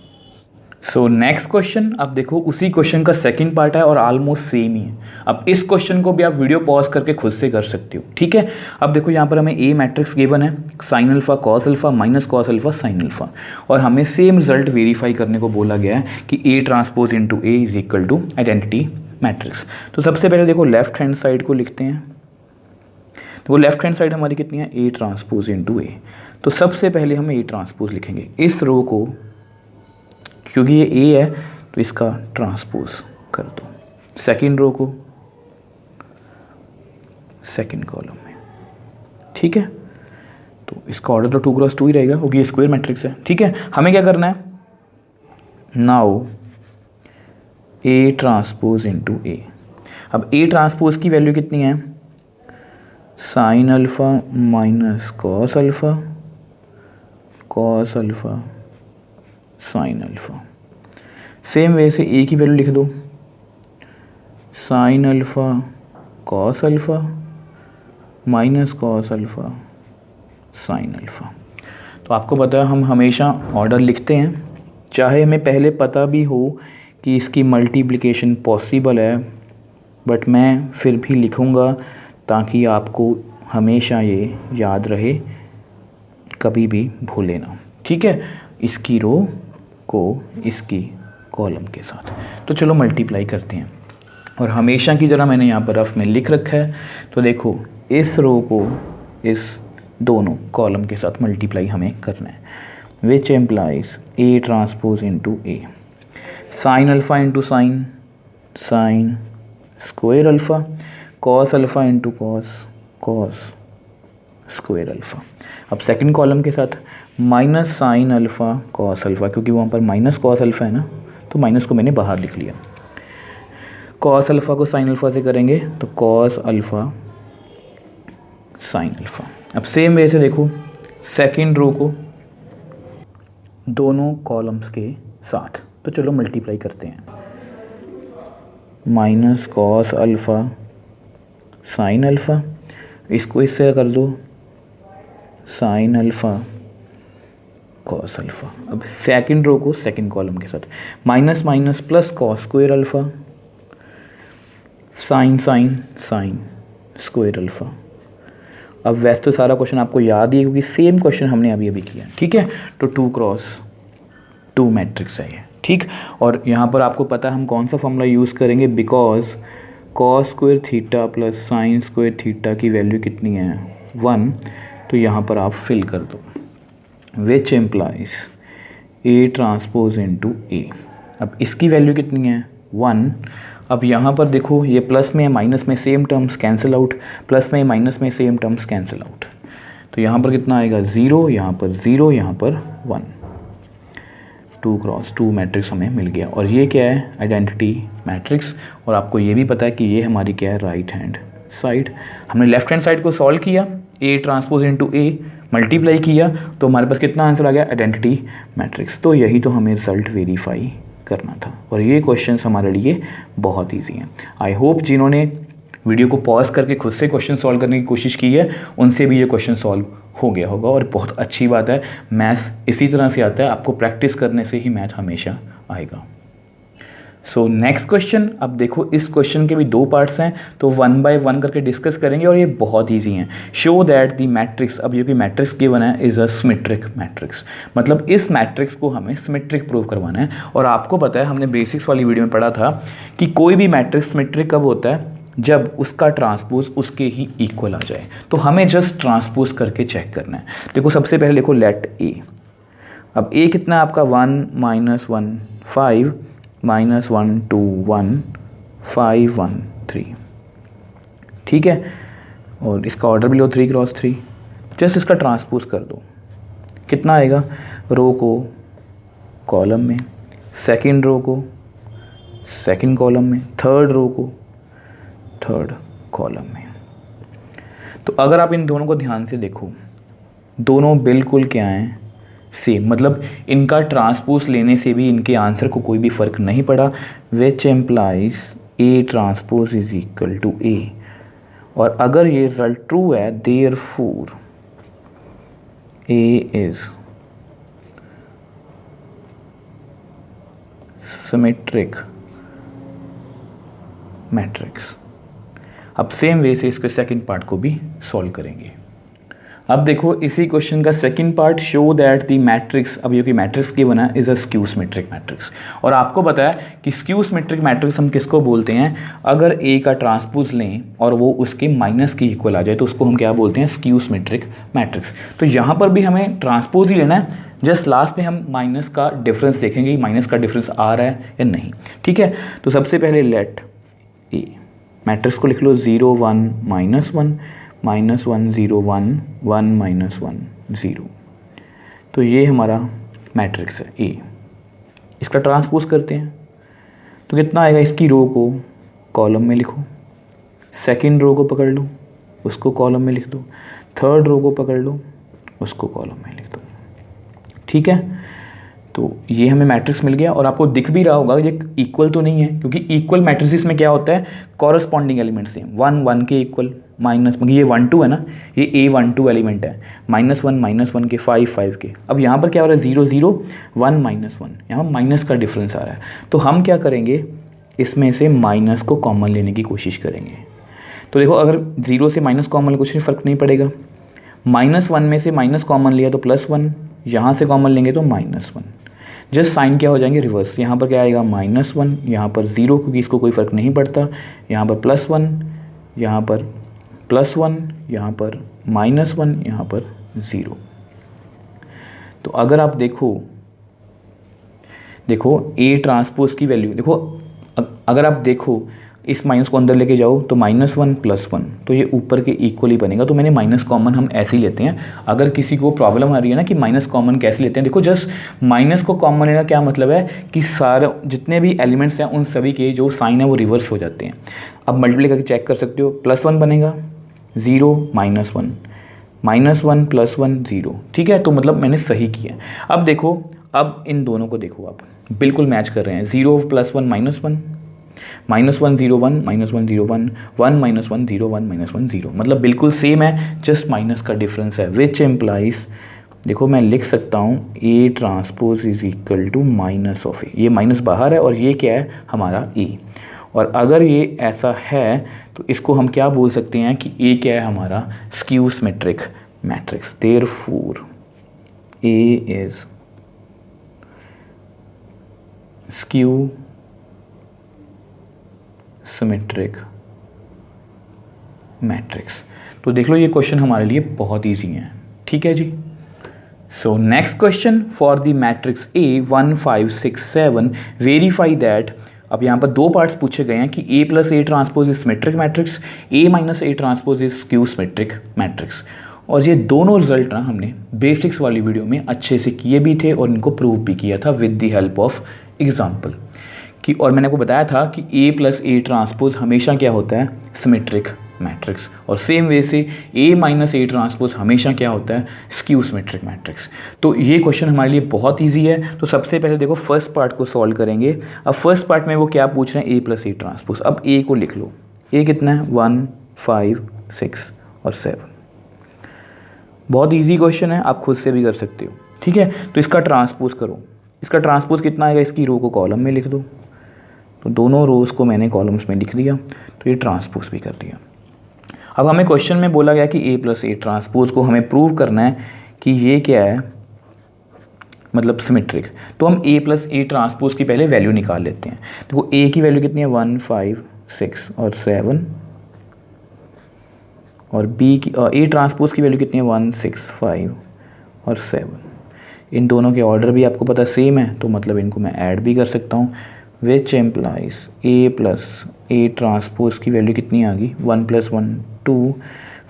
सो नेक्स्ट क्वेश्चन, अब देखो उसी क्वेश्चन का सेकंड पार्ट है और ऑलमोस्ट सेम ही है। अब इस क्वेश्चन को भी आप वीडियो पॉज करके खुद से कर सकते हो, ठीक है। अब देखो यहाँ पर हमें ए मैट्रिक्स गिवन है, sign alpha cos alpha minus cos alpha sine alpha, और हमें सेम रिजल्ट वेरीफाई करने को बोला गया है कि A transpose into A is equal to identity matrix. तो सबसे पहले देखो लेफ्ट हैंड साइड को लिखते हैं। तो वो लेफ्ट हैंड साइड हमारी कितनी है, ए ट्रांसपोज इनटू ए। तो सबसे पहले हम ए ट्रांसपोज लिखेंगे इस रो को, क्योंकि ये ए है तो इसका ट्रांसपोज कर दो। सेकंड रो को सेकंड कॉलम में, ठीक है। तो इसका ऑर्डर तो 2 क्रॉस 2 ही रहेगा क्योंकि ये स्क्वायर मैट्रिक्स है, ठीक है। हमें क्या करना है, now A transpose into A. अब ए ट्रांसपोज की वैल्यू कितनी है, sine alpha minus cos alpha sine alpha. Same way से ए की वैल्यू लिख दो, sign alpha cos alpha minus cos alpha sine alpha. तो आपको पता है हम हमेशा ऑर्डर लिखते हैं, चाहे हमें पहले पता भी हो कि इसकी मल्टीप्लिकेशन पॉसिबल है, बट मैं फिर भी लिखूँगा ताकि आपको हमेशा ये याद रहे, कभी भी भूले ना, ठीक है। इसकी रो को इसकी कॉलम के साथ, तो चलो मल्टीप्लाई करते हैं। और हमेशा की तरह मैंने यहाँ पर रफ में लिख रखा है, तो देखो इस रो को इस दोनों कॉलम के साथ मल्टीप्लाई हमें करना है, विच implies A transpose into A. Sign alpha into sine square alpha, cos alpha into cos square alpha. अब सेकंड कॉलम के साथ minus sine alpha cos alpha, क्योंकि वहाँ पर माइनस कॉस अल्फ़ा है ना, तो माइनस को मैंने बाहर लिख लिया। कॉस अल्फ़ा को साइन अल्फ़ा से करेंगे तो कॉस अल्फ़ा साइन अल्फ़ा। अब सेम वे से देखो सेकंड रो को दोनों कॉलम्स के साथ, तो चलो मल्टीप्लाई करते हैं। Minus cos alpha sine alpha, इसको इससे कर दो साइन अल्फ़ा कॉस अल्फ़ा। अब सेकंड रो को सेकंड कॉलम के साथ minus minus plus cos square alpha sine square alpha. अब वैसे तो सारा क्वेश्चन आपको याद ही है क्योंकि सेम क्वेश्चन हमने अभी किया, ठीक है। तो 2 क्रॉस 2 मैट्रिक्स है ये, ठीक। और यहाँ पर आपको पता है हम कौन सा फॉर्मूला यूज़ करेंगे, because cos square theta plus sine square theta की वैल्यू कितनी है 1, तो यहाँ पर आप फिल कर दो, which implies A transpose into A. अब इसकी वैल्यू कितनी है 1। अब यहाँ पर देखो ये प्लस में माइनस में same terms cancel out, plus में माइनस में सेम टर्म्स कैंसिल आउट, तो यहाँ पर कितना आएगा 0, यहाँ पर 0, यहाँ पर 1। 2 क्रॉस 2 मैट्रिक्स हमें मिल गया। और ये क्या है, आइडेंटिटी मैट्रिक्स। और आपको ये भी पता है कि ये हमारी क्या है, राइट हैंड साइड। हमने लेफ्ट हैंड साइड को सॉल्व किया, ए ट्रांसपोज इनटू ए मल्टीप्लाई किया, तो हमारे पास कितना आंसर आ गया, आइडेंटिटी मैट्रिक्स। तो यही तो हमें रिजल्ट वेरीफाई करना था। और ये क्वेश्चंस हमारे लिए बहुत ईजी हैं। आई होप जिन्होंने वीडियो को पॉज करके खुद से क्वेश्चन सॉल्व करने की कोशिश की है, उनसे भी ये क्वेश्चन सॉल्व हो गया होगा। और बहुत अच्छी बात है, मैथ्स इसी तरह से आता है, आपको प्रैक्टिस करने से ही मैथ हमेशा आएगा। सो नेक्स्ट क्वेश्चन, अब देखो इस क्वेश्चन के भी दो पार्ट्स हैं, तो 1 बाय 1 करके डिस्कस करेंगे और ये बहुत ईजी हैं। शो दैट द मैट्रिक्स, अब ये कि मैट्रिक्स गिवन है इज़ अ सिमेट्रिक मैट्रिक्स, मतलब इस मैट्रिक्स को हमें सिमेट्रिक प्रूव करवाना है। और आपको पता है हमने बेसिक्स वाली वीडियो में पढ़ा था कि कोई भी मैट्रिक्स सिमेट्रिक कब होता है, जब उसका ट्रांसपोज उसके ही इक्वल आ जाए। तो हमें जस्ट ट्रांसपोज करके चेक करना है। देखो सबसे पहले देखो लेट ए, अब ए कितना है आपका 1 -1 5 -1 2 1 5 1 3, ठीक है। और इसका ऑर्डर भी लो 3 क्रॉस 3, जस्ट इसका ट्रांसपोज कर दो, कितना आएगा, रो को कॉलम में, सेकंड रो को सेकंड कॉलम में, थर्ड रो को थर्ड कॉलम में। तो अगर आप इन दोनों को ध्यान से देखो, दोनों बिल्कुल क्या हैं, सेम, मतलब इनका ट्रांसपोज लेने से भी इनके आंसर को कोई भी फ़र्क नहीं पड़ा, which implies A transpose is equal to A. और अगर ये रिजल्ट ट्रू है, therefore A is symmetric matrix. अब सेम वे से इसके सेकंड पार्ट को भी सॉल्व करेंगे। अब देखो इसी क्वेश्चन का second part, show that the matrix, अब ये कि मैट्रिक्स की बना is a skew symmetric matrix. और आपको पता है कि स्क्यू सिमेट्रिक मैट्रिक्स हम किसको बोलते हैं, अगर ए का ट्रांसपोज लें और वो उसके माइनस के इक्वल आ जाए तो उसको हम क्या बोलते हैं, स्क्यू सिमेट्रिक मैट्रिक्स। तो यहाँ पर भी हमें ट्रांसपोज ही लेना है, जस्ट लास्ट में हम माइनस का डिफरेंस देखेंगे, माइनस का डिफरेंस आ रहा है या नहीं, ठीक है। तो सबसे पहले लेट ए, मैट्रिक्स को लिख लो 0 1 -1 -1 0 1 1 -1 0। तो ये हमारा मैट्रिक्स है ए, इसका ट्रांसपोज करते हैं तो कितना आएगा, इसकी रो को कॉलम में लिखो, सेकंड रो को पकड़ लो उसको कॉलम में लिख दो, थर्ड रो को पकड़ लो उसको कॉलम में लिख दो, ठीक है। तो ये हमें मैट्रिक्स मिल गया। और आपको दिख भी रहा होगा ये इक्वल तो नहीं है, क्योंकि इक्वल मैट्रिक्स में क्या होता है, कॉरस्पॉन्डिंग एलिमेंट सेम, 1 1 के इक्वल, माइनस ये 1 2 है ना, ये A12 एलिमेंट है, -1 -1 के 5 5 के। अब यहाँ पर क्या हो रहा है, 0 0 1 -1, यहाँ माइनस का डिफरेंस आ रहा है। तो हम क्या करेंगे, इसमें से माइनस को कॉमन लेने की कोशिश करेंगे। तो देखो अगर 0 से माइनस कॉमन कुछ नहीं, फ़र्क नहीं पड़ेगा। -1 में से माइनस कॉमन लिया तो +1, यहाँ से कॉमन लेंगे तो -1, जस्ट साइन क्या हो जाएंगे, रिवर्स। यहाँ पर क्या आएगा -1, यहाँ पर 0, क्योंकि इसको कोई फ़र्क नहीं पड़ता, यहाँ पर +1, यहाँ पर +1, यहाँ पर -1, यहाँ पर 0। तो अगर आप देखो ए ट्रांसपोज की वैल्यू देखो, अगर आप देखो इस माइनस को अंदर लेके जाओ तो -1 +1, तो ये ऊपर के इक्वल ही बनेगा। तो मैंने माइनस कॉमन हम ऐसे ही लेते हैं। अगर किसी को प्रॉब्लम आ रही है ना कि माइनस कॉमन कैसे लेते हैं, देखो जस्ट माइनस को कॉमन लेना क्या मतलब है कि सारे जितने भी एलिमेंट्स हैं उन सभी के जो साइन है वो रिवर्स हो जाते हैं। अब मल्टीप्लाई करके चेक कर सकते हो, +1 बनेगा, 0 -1 -1 +1 0, ठीक है। तो मतलब मैंने सही किया। अब देखो, अब इन दोनों को देखो, आप बिल्कुल मैच कर रहे हैं, 0 +1 -1 -1 0 1 -1 0 1 1 -1 0 1 -1 0, मतलब बिल्कुल सेम है, जस्ट माइनस का डिफरेंस है। विच एम्प्लाइज, देखो मैं लिख सकता हूँ A transpose is equal to minus of A, ये माइनस बाहर है और ये क्या है हमारा ए। और अगर ये ऐसा है तो इसको हम क्या बोल सकते हैं कि ए क्या है हमारा, skew symmetric matrix. Therefore A is skew symmetric matrix. तो देख लो ये क्वेश्चन हमारे लिए बहुत इजी है, ठीक है जी। So next question, for the matrix A 1 5 6 7 verify that. अब यहाँ पर दो पार्ट्स पूछे गए हैं कि A + A transpose is symmetric matrix, A - A transpose is skew symmetric matrix. और ये दोनों रिजल्ट ना हमने बेसिक्स वाली वीडियो में अच्छे से किए भी थे और इनको प्रूव भी किया था with the help of example कि, और मैंने आपको बताया था कि A + A ट्रांसपोज हमेशा क्या होता है, सिमेट्रिक मैट्रिक्स। और सेम वे से A - A ट्रांसपोज हमेशा क्या होता है, स्क्यू सिमेट्रिक मैट्रिक्स। तो ये क्वेश्चन हमारे लिए बहुत इजी है। तो सबसे पहले देखो फर्स्ट पार्ट को सॉल्व करेंगे। अब फर्स्ट पार्ट में वो क्या पूछ रहे हैं, A + A ट्रांसपोज। अब A को लिख लो, A कितना है 1 5 6 और 7। बहुत ईजी क्वेश्चन है, आप खुद से भी कर सकते हो, ठीक है। तो इसका ट्रांसपोज करो, इसका ट्रांसपोज कितना आएगा, इसकी रो को कॉलम में लिख दो, तो दोनों रोज़ को मैंने कॉलम्स में लिख दिया, तो ये ट्रांसपोज भी कर दिया। अब हमें क्वेश्चन में बोला गया कि ए प्लस ए ट्रांसपोज को हमें प्रूव करना है कि ये क्या है, मतलब सिमेट्रिक। तो हम ए प्लस ए ट्रांसपोज की पहले वैल्यू निकाल लेते हैं। देखो ए की वैल्यू कितनी है 1 5 6 और 7, और बी की ए ट्रांसपोज की वैल्यू कितनी है 1 6 5 और 7। इन दोनों के ऑर्डर भी आपको पता सेम है, तो मतलब इनको मैं ऐड भी कर सकता हूँ, विच implies A plus A transpose की वैल्यू कितनी आ गई 1 + 1 2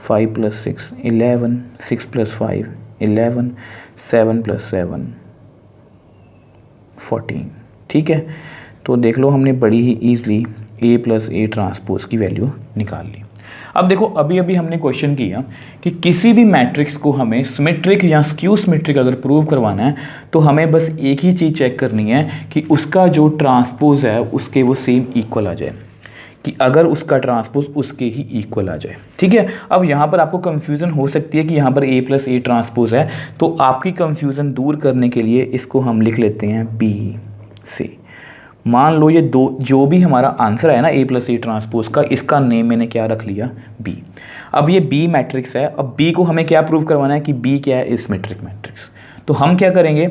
5 + 6 11 6 + 5 11 7 + 7 14। ठीक है, तो देख लो हमने बड़ी ही easily A plus A transpose की वैल्यू निकाल ली। अब देखो अभी अभी हमने क्वेश्चन किया कि किसी भी मैट्रिक्स को हमें सिमेट्रिक या स्क्यू सिमेट्रिक अगर प्रूव करवाना है तो हमें बस एक ही चीज़ चेक करनी है कि उसका जो ट्रांसपोज है उसके वो सेम इक्वल आ जाए, कि अगर उसका ट्रांसपोज उसके ही इक्वल आ जाए। ठीक है, अब यहाँ पर आपको कंफ्यूजन हो सकती है कि यहाँ पर ए प्लस ए ट्रांसपोज है, तो आपकी कंफ्यूजन दूर करने के लिए इसको हम लिख लेते हैं बी से। मान लो ये दो जो भी हमारा आंसर है ना ए प्लस ए ट्रांसपोज का, इसका नेम मैंने क्या रख लिया बी। अब ये बी मैट्रिक्स है, अब बी को हमें क्या प्रूव करवाना है कि बी क्या है सिमेट्रिक मैट्रिक्स। तो हम क्या करेंगे,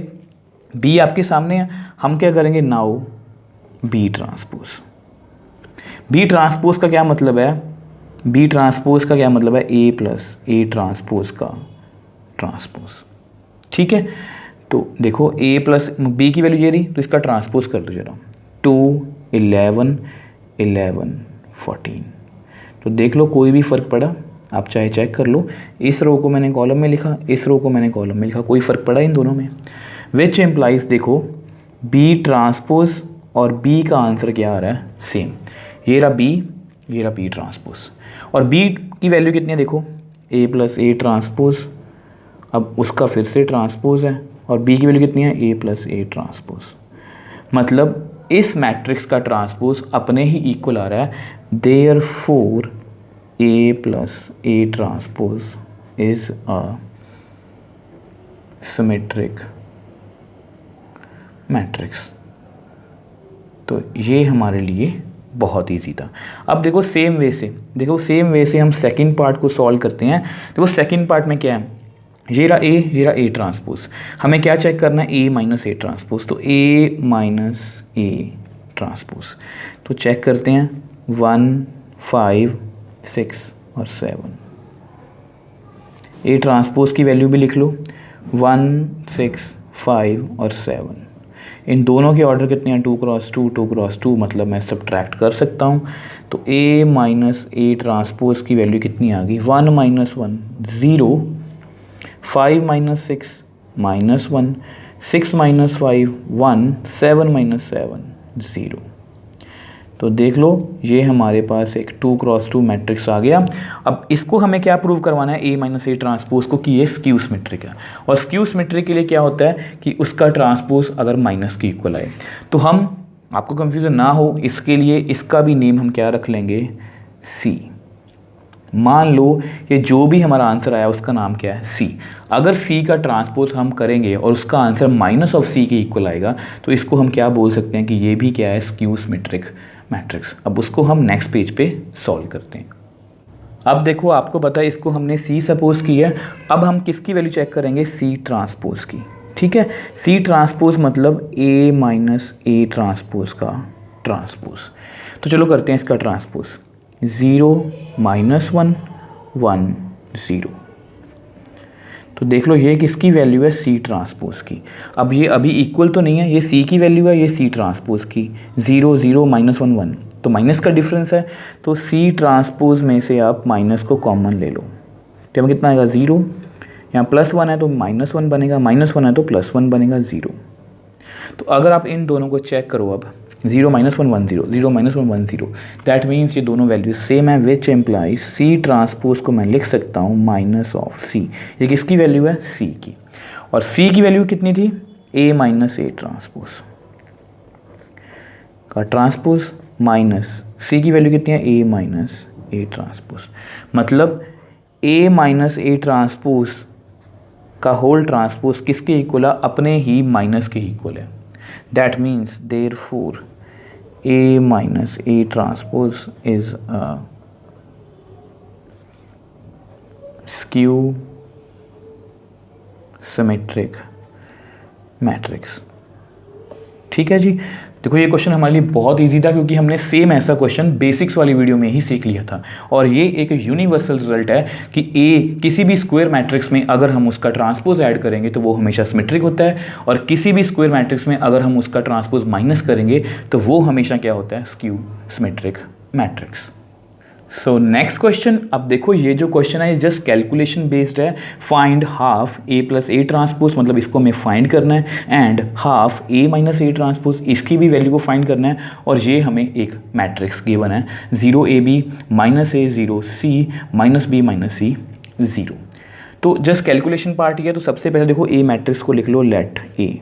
बी आपके सामने है, हम क्या करेंगे now B transpose. B transpose का क्या मतलब है, बी ट्रांसपोज का क्या मतलब है ए प्लस ए ट्रांसपोज का ट्रांसपोज। ठीक है, तो देखो ए प्लस बी की वैल्यू ये रही, तो इसका ट्रांसपोज कर दो जरा 2 11 11 14। तो देख लो कोई भी फ़र्क पड़ा, आप चाहे चेक कर लो, इस रो को मैंने कॉलम में लिखा, इस रो को मैंने कॉलम में लिखा, कोई फ़र्क पड़ा इन दोनों में। विच एम्प्लाइज देखो बी ट्रांसपोज और बी का आंसर क्या आ रहा है सेम, ये रहा बी, ये रहा बी ट्रांसपोज। और बी की वैल्यू कितनी है देखो ए प्लस ए ट्रांसपोज, अब उसका फिर से ट्रांसपोज है, और बी की वैल्यू कितनी है ए प्लस ए ट्रांसपोज। मतलब इस मैट्रिक्स का ट्रांसपोज अपने ही इक्वल आ रहा है, therefore A plus A transpose is a symmetric matrix. तो ये हमारे लिए बहुत ईजी था। अब देखो सेम वे से, देखो सेम वे से हम सेकंड पार्ट को सॉल्व करते हैं। देखो सेकंड पार्ट में क्या है, ये रहा ए, ये रहा ए ट्रांसपोज, हमें क्या चेक करना है ए माइनस ए ट्रांसपोज, तो ए माइनस ए ट्रांसपोज। तो चेक करते हैं 1 5 6 और 7। ए ट्रांसपोज की वैल्यू भी लिख लो 1 6 5 और 7। इन दोनों के ऑर्डर कितने हैं 2 क्रॉस 2 2 क्रॉस 2, मतलब मैं सब्ट्रैक्ट कर सकता हूँ। तो ए माइनस ए ट्रांसपोज की वैल्यू कितनी आ गई 1 minus 1 0, 5 minus 6 minus 1, 6 minus 5 1, 7 minus 7 0। तो देख लो ये हमारे पास एक 2 क्रॉस 2 मैट्रिक्स आ गया। अब इसको हमें क्या प्रूव करवाना है ए माइनस ए ट्रांसपोज को कि ये स्क्यू सिमेट्रिक है। और स्क्यू सिमेट्रिक के लिए क्या होता है कि उसका ट्रांसपोज अगर माइनस के इक्वल आए। तो हम, आपको कंफ्यूजन ना हो इसके लिए इसका भी नेम हम क्या रख लेंगे सी। मान लो ये जो भी हमारा आंसर आया उसका नाम क्या है सी। अगर सी का ट्रांसपोज हम करेंगे और उसका आंसर माइनस ऑफ सी के इक्वल आएगा, तो इसको हम क्या बोल सकते हैं कि ये भी क्या है स्क्यू सिमेट्रिक मैट्रिक्स। अब उसको हम नेक्स्ट पेज पे सॉल्व करते हैं। अब देखो आपको पता है इसको हमने सी सपोज की है, अब हम किसकी वैल्यू चेक करेंगे सी ट्रांसपोज की। ठीक है, सी ट्रांसपोज मतलब ए माइनस ए ट्रांसपोज का ट्रांसपोज। तो चलो करते हैं इसका ट्रांसपोज 0 माइनस 1 1 0। तो देख लो ये किसकी वैल्यू है सी ट्रांसपोज की। अब ये अभी इक्वल तो नहीं है, ये सी की वैल्यू है, ये सी ट्रांसपोज की 0 0 माइनस 1 1, तो माइनस का डिफरेंस है। तो सी ट्रांसपोज में से आप माइनस को कॉमन ले लो, तो हमें कितना आएगा 0, यहाँ +1 है तो -1 बनेगा, -1 है तो +1 बनेगा 0। तो अगर आप इन दोनों को चेक करो अब 0 माइनस 1 1 0 0 माइनस 1 1 0, दैट मीन्स ये दोनों वैल्यू सेम है, विच एम्प्लाइज सी ट्रांसपोज को मैं लिख सकता हूँ माइनस ऑफ सी। ये किसकी वैल्यू है सी की, और सी की वैल्यू कितनी थी ए माइनस ए ट्रांसपोज का ट्रांसपोज माइनस सी की वैल्यू कितनी है ए माइनस ए ट्रांसपोज। मतलब ए माइनस ए ट्रांसपोज का होल ट्रांसपोज किसके इक्वल है, अपने ही माइनस के इक्वल है। That means therefore A minus A transpose is a skew symmetric matrix. ठीक है जी। देखो ये क्वेश्चन हमारे लिए बहुत इजी था क्योंकि हमने सेम ऐसा क्वेश्चन बेसिक्स वाली वीडियो में ही सीख लिया था और ये एक यूनिवर्सल रिजल्ट है कि ए किसी भी स्क्वायर मैट्रिक्स में अगर हम उसका ट्रांसपोज ऐड करेंगे तो वो हमेशा सिमेट्रिक होता है और किसी भी स्क्वायर मैट्रिक्स में अगर हम उसका ट्रांसपोज माइनस करेंगे तो वो हमेशा क्या होता है, स्क्यू सिमेट्रिक मैट्रिक्स। सो नेक्स्ट क्वेश्चन। अब देखो ये जो क्वेश्चन है ये जस्ट कैलकुलेशन बेस्ड है। Find half A plus A transpose, मतलब इसको हमें फाइंड करना है, and half A minus A transpose, इसकी भी वैल्यू को फाइंड करना है। और ये हमें एक मैट्रिक्स गिवन है 0 A B minus A 0 C minus B minus C 0। तो जस्ट कैलकुलेशन पार्ट ही है। तो सबसे पहले देखो ए मैट्रिक्स को लिख लो, let A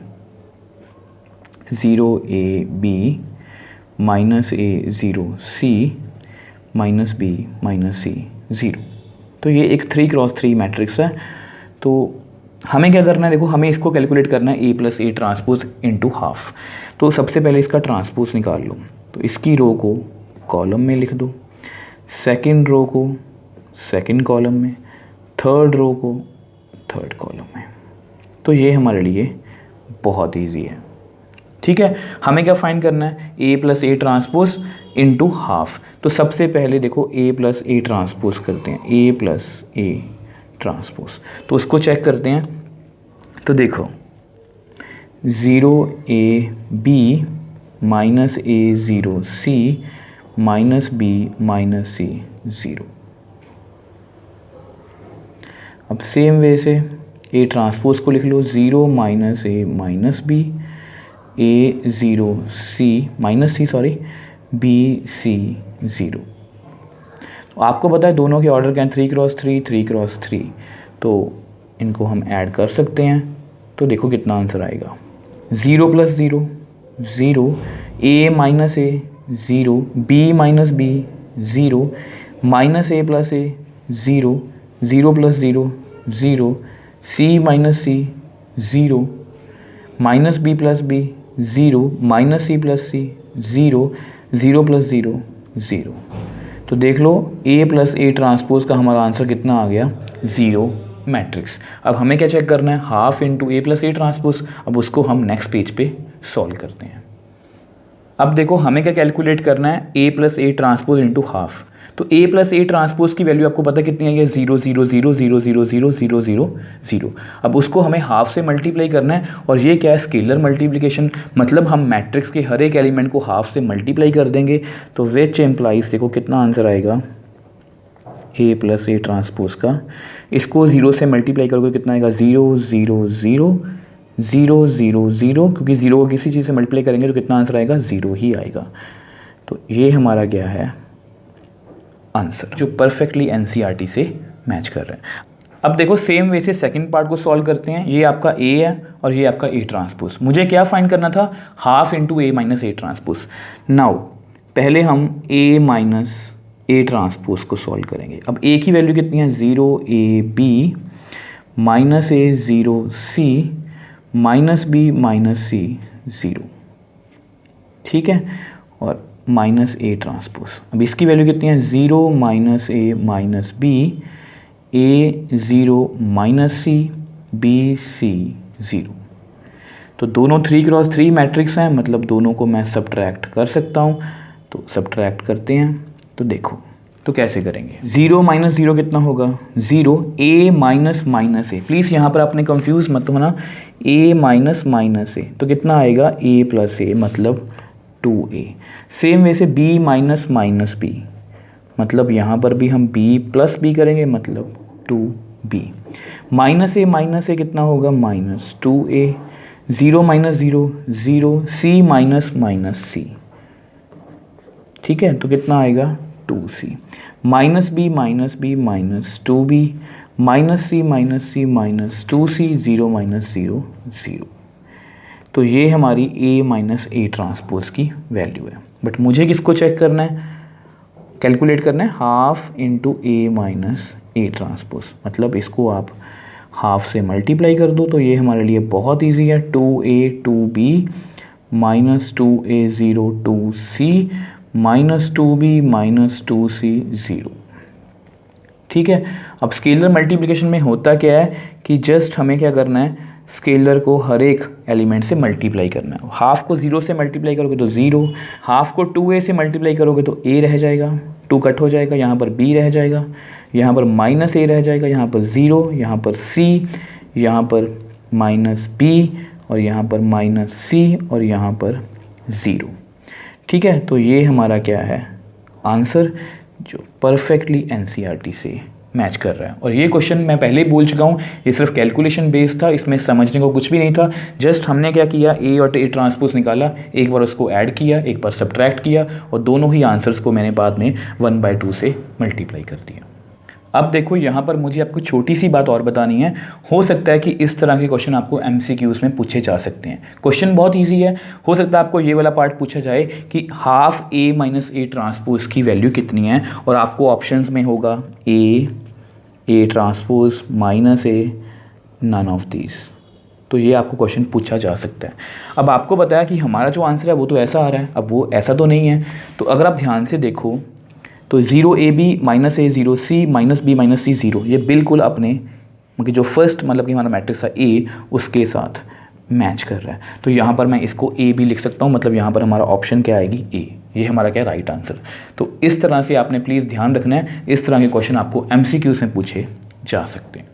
0 A B minus A 0 C minus B minus C 0। तो ये एक 3x3 मैट्रिक्स है। तो हमें क्या करना है, देखो हमें इसको कैलकुलेट करना है A plus A transpose into half. तो सबसे पहले इसका ट्रांसपोज निकाल लो। तो इसकी रो को कॉलम में लिख दो, सेकंड रो को सेकंड कॉलम में, थर्ड रो को थर्ड कॉलम में। तो ये हमारे लिए बहुत ईजी है। ठीक है, हमें क्या फाइंड करना है, A plus A transpose into half. तो सबसे पहले देखो ए प्लस ए ट्रांसपोज करते हैं, ए प्लस ए ट्रांसपोज। तो उसको चेक करते हैं। तो देखो 0 A B minus A 0 C minus B minus C 0। अब सेम वे से ए ट्रांसपोज को लिख लो, 0 minus A minus B A 0 C minus C sorry B C 0। तो आपको पता है दोनों के ऑर्डर क्या है, 3x3 3x3। तो इनको हम ऐड कर सकते हैं। तो देखो कितना आंसर आएगा, 0 plus 0 0, A minus A 0, B minus B 0, minus A plus A 0, 0 plus 0 0, C minus C 0, minus B plus B 0, minus C plus C 0, 0 plus 0 0। तो देख लो ए प्लस ए ट्रांसपोज का हमारा आंसर कितना आ गया, 0 मैट्रिक्स। अब हमें क्या चेक करना है, half into A plus A transpose. अब उसको हम नेक्स्ट पेज पे सॉल्व करते हैं। अब देखो हमें क्या कैलकुलेट करना है, A plus A transpose into half. तो ए प्लस ए ट्रांसपोज की वैल्यू आपको पता कितनी आई है, 0 0 0 0 0 0 0 0 0। अब उसको हमें हाफ से मल्टीप्लाई करना है और ये क्या है, स्केलर मल्टीप्लिकेशन, मतलब हम मैट्रिक्स के हर एक एलिमेंट को हाफ से मल्टीप्लाई कर देंगे। तो विच एम्प्लाइज देखो कितना आंसर आएगा ए प्लस ए ट्रांसपोज का। इसको 0 से मल्टीप्लाई करोगे कितना आएगा, 0 0 0 0 0 0, क्योंकि 0 को किसी चीज़ से मल्टीप्लाई करेंगे तो कितना आंसर आएगा, 0 ही आएगा। तो ये हमारा क्या है आंसर, जो परफेक्टली एनसीईआरटी से मैच कर रहे हैं। अब देखो सेम वे से सेकंड पार्ट को सॉल्व करते हैं। ये आपका ए है और ये आपका ए ट्रांसपोज। मुझे क्या फाइंड करना था, half into A minus A transpose. Now पहले हम ए माइनस ए ट्रांसपोज को सॉल्व करेंगे। अब ए की वैल्यू कितनी है, 0 A B minus A 0 C minus B minus C 0। ठीक है, और माइनस ए ट्रांसपोज। अब इसकी वैल्यू कितनी है, 0 minus A minus B A 0 minus C B C 0। तो दोनों 3x3 मैट्रिक्स हैं, मतलब दोनों को मैं सब्ट्रैक्ट कर सकता हूँ। तो सब्ट्रैक्ट करते हैं। तो देखो तो कैसे करेंगे, 0 माइनस 0 कितना होगा, 0 A minus minus A. Please यहाँ पर आपने कंफ्यूज मत होना, ए माइनस माइनस ए तो कितना आएगा, ए प्लस ए मतलब 2a। सेम वे से b माइनस माइनस बी, मतलब यहाँ पर भी हम b प्लस बी करेंगे, मतलब 2b। माइनस ए कितना होगा, minus 2a। 0 minus 0 0, c minus minus C. ठीक है, तो कितना आएगा 2c। Minus B minus 2b minus C minus 2c 0 minus 0 0। तो ये हमारी ए माइनस ए ट्रांसपोज की वैल्यू है। बट मुझे किसको चेक करना है, कैलकुलेट करना है half into A minus A transpose. मतलब इसको आप हाफ से मल्टीप्लाई कर दो तो ये हमारे लिए बहुत इजी है, 2a 2b -2a 0 2c -2b -2c 0। ठीक है, अब स्केलर मल्टीप्लिकेशन में होता क्या है कि जस्ट हमें क्या करना है, स्केलर को हर एक एलिमेंट से मल्टीप्लाई करना है। हाफ को 0 से मल्टीप्लाई करोगे तो 0, हाफ को 2a से मल्टीप्लाई करोगे तो a रह जाएगा, 2 कट हो जाएगा, यहाँ पर b रह जाएगा, यहाँ पर -a रह जाएगा, यहाँ पर 0, यहाँ पर c, यहाँ पर -b और यहाँ पर -c और यहाँ पर 0। ठीक है, तो ये हमारा क्या है आंसर जो परफेक्टली एनसीईआरटी से मैच कर रहा है। और ये क्वेश्चन मैं पहले ही बोल चुका हूँ, ये सिर्फ कैलकुलेशन बेस्ड था, इसमें समझने को कुछ भी नहीं था। जस्ट हमने क्या किया, ए और ए ट्रांसपोज निकाला, एक बार उसको ऐड किया, एक बार सब्ट्रैक्ट किया और दोनों ही आंसर्स को मैंने बाद में 1/2 से मल्टीप्लाई कर दिया। अब देखो यहाँ पर मुझे आपको छोटी सी बात और बतानी है। हो सकता है कि इस तरह के क्वेश्चन आपको एमसीक्यूज़ में पूछे जा सकते हैं। क्वेश्चन बहुत इजी है, हो सकता है आपको ये वाला पार्ट पूछा जाए कि half A minus A transpose की वैल्यू कितनी है, और आपको ऑप्शंस में होगा A transpose minus A, none of these. तो ये आपको क्वेश्चन पूछा जा सकता है। अब आपको बताया कि हमारा जो आंसर है वो तो ऐसा आ रहा है, अब वो ऐसा तो नहीं है। तो अगर आप ध्यान से देखो तो 0ab -a 0c -b -c 0, ये बिल्कुल अपने मतलब जो फर्स्ट मतलब कि हमारा मैट्रिक्स है ए उसके साथ मैच कर रहा है। तो यहाँ पर मैं इसको ए भी लिख सकता हूँ, मतलब यहाँ पर हमारा ऑप्शन क्या आएगी ए, ये हमारा क्या राइट आंसर। तो इस तरह से आपने प्लीज़ ध्यान रखना है, इस तरह के क्वेश्चन आपको एमसीक्यूज़ में पूछे जा सकते हैं।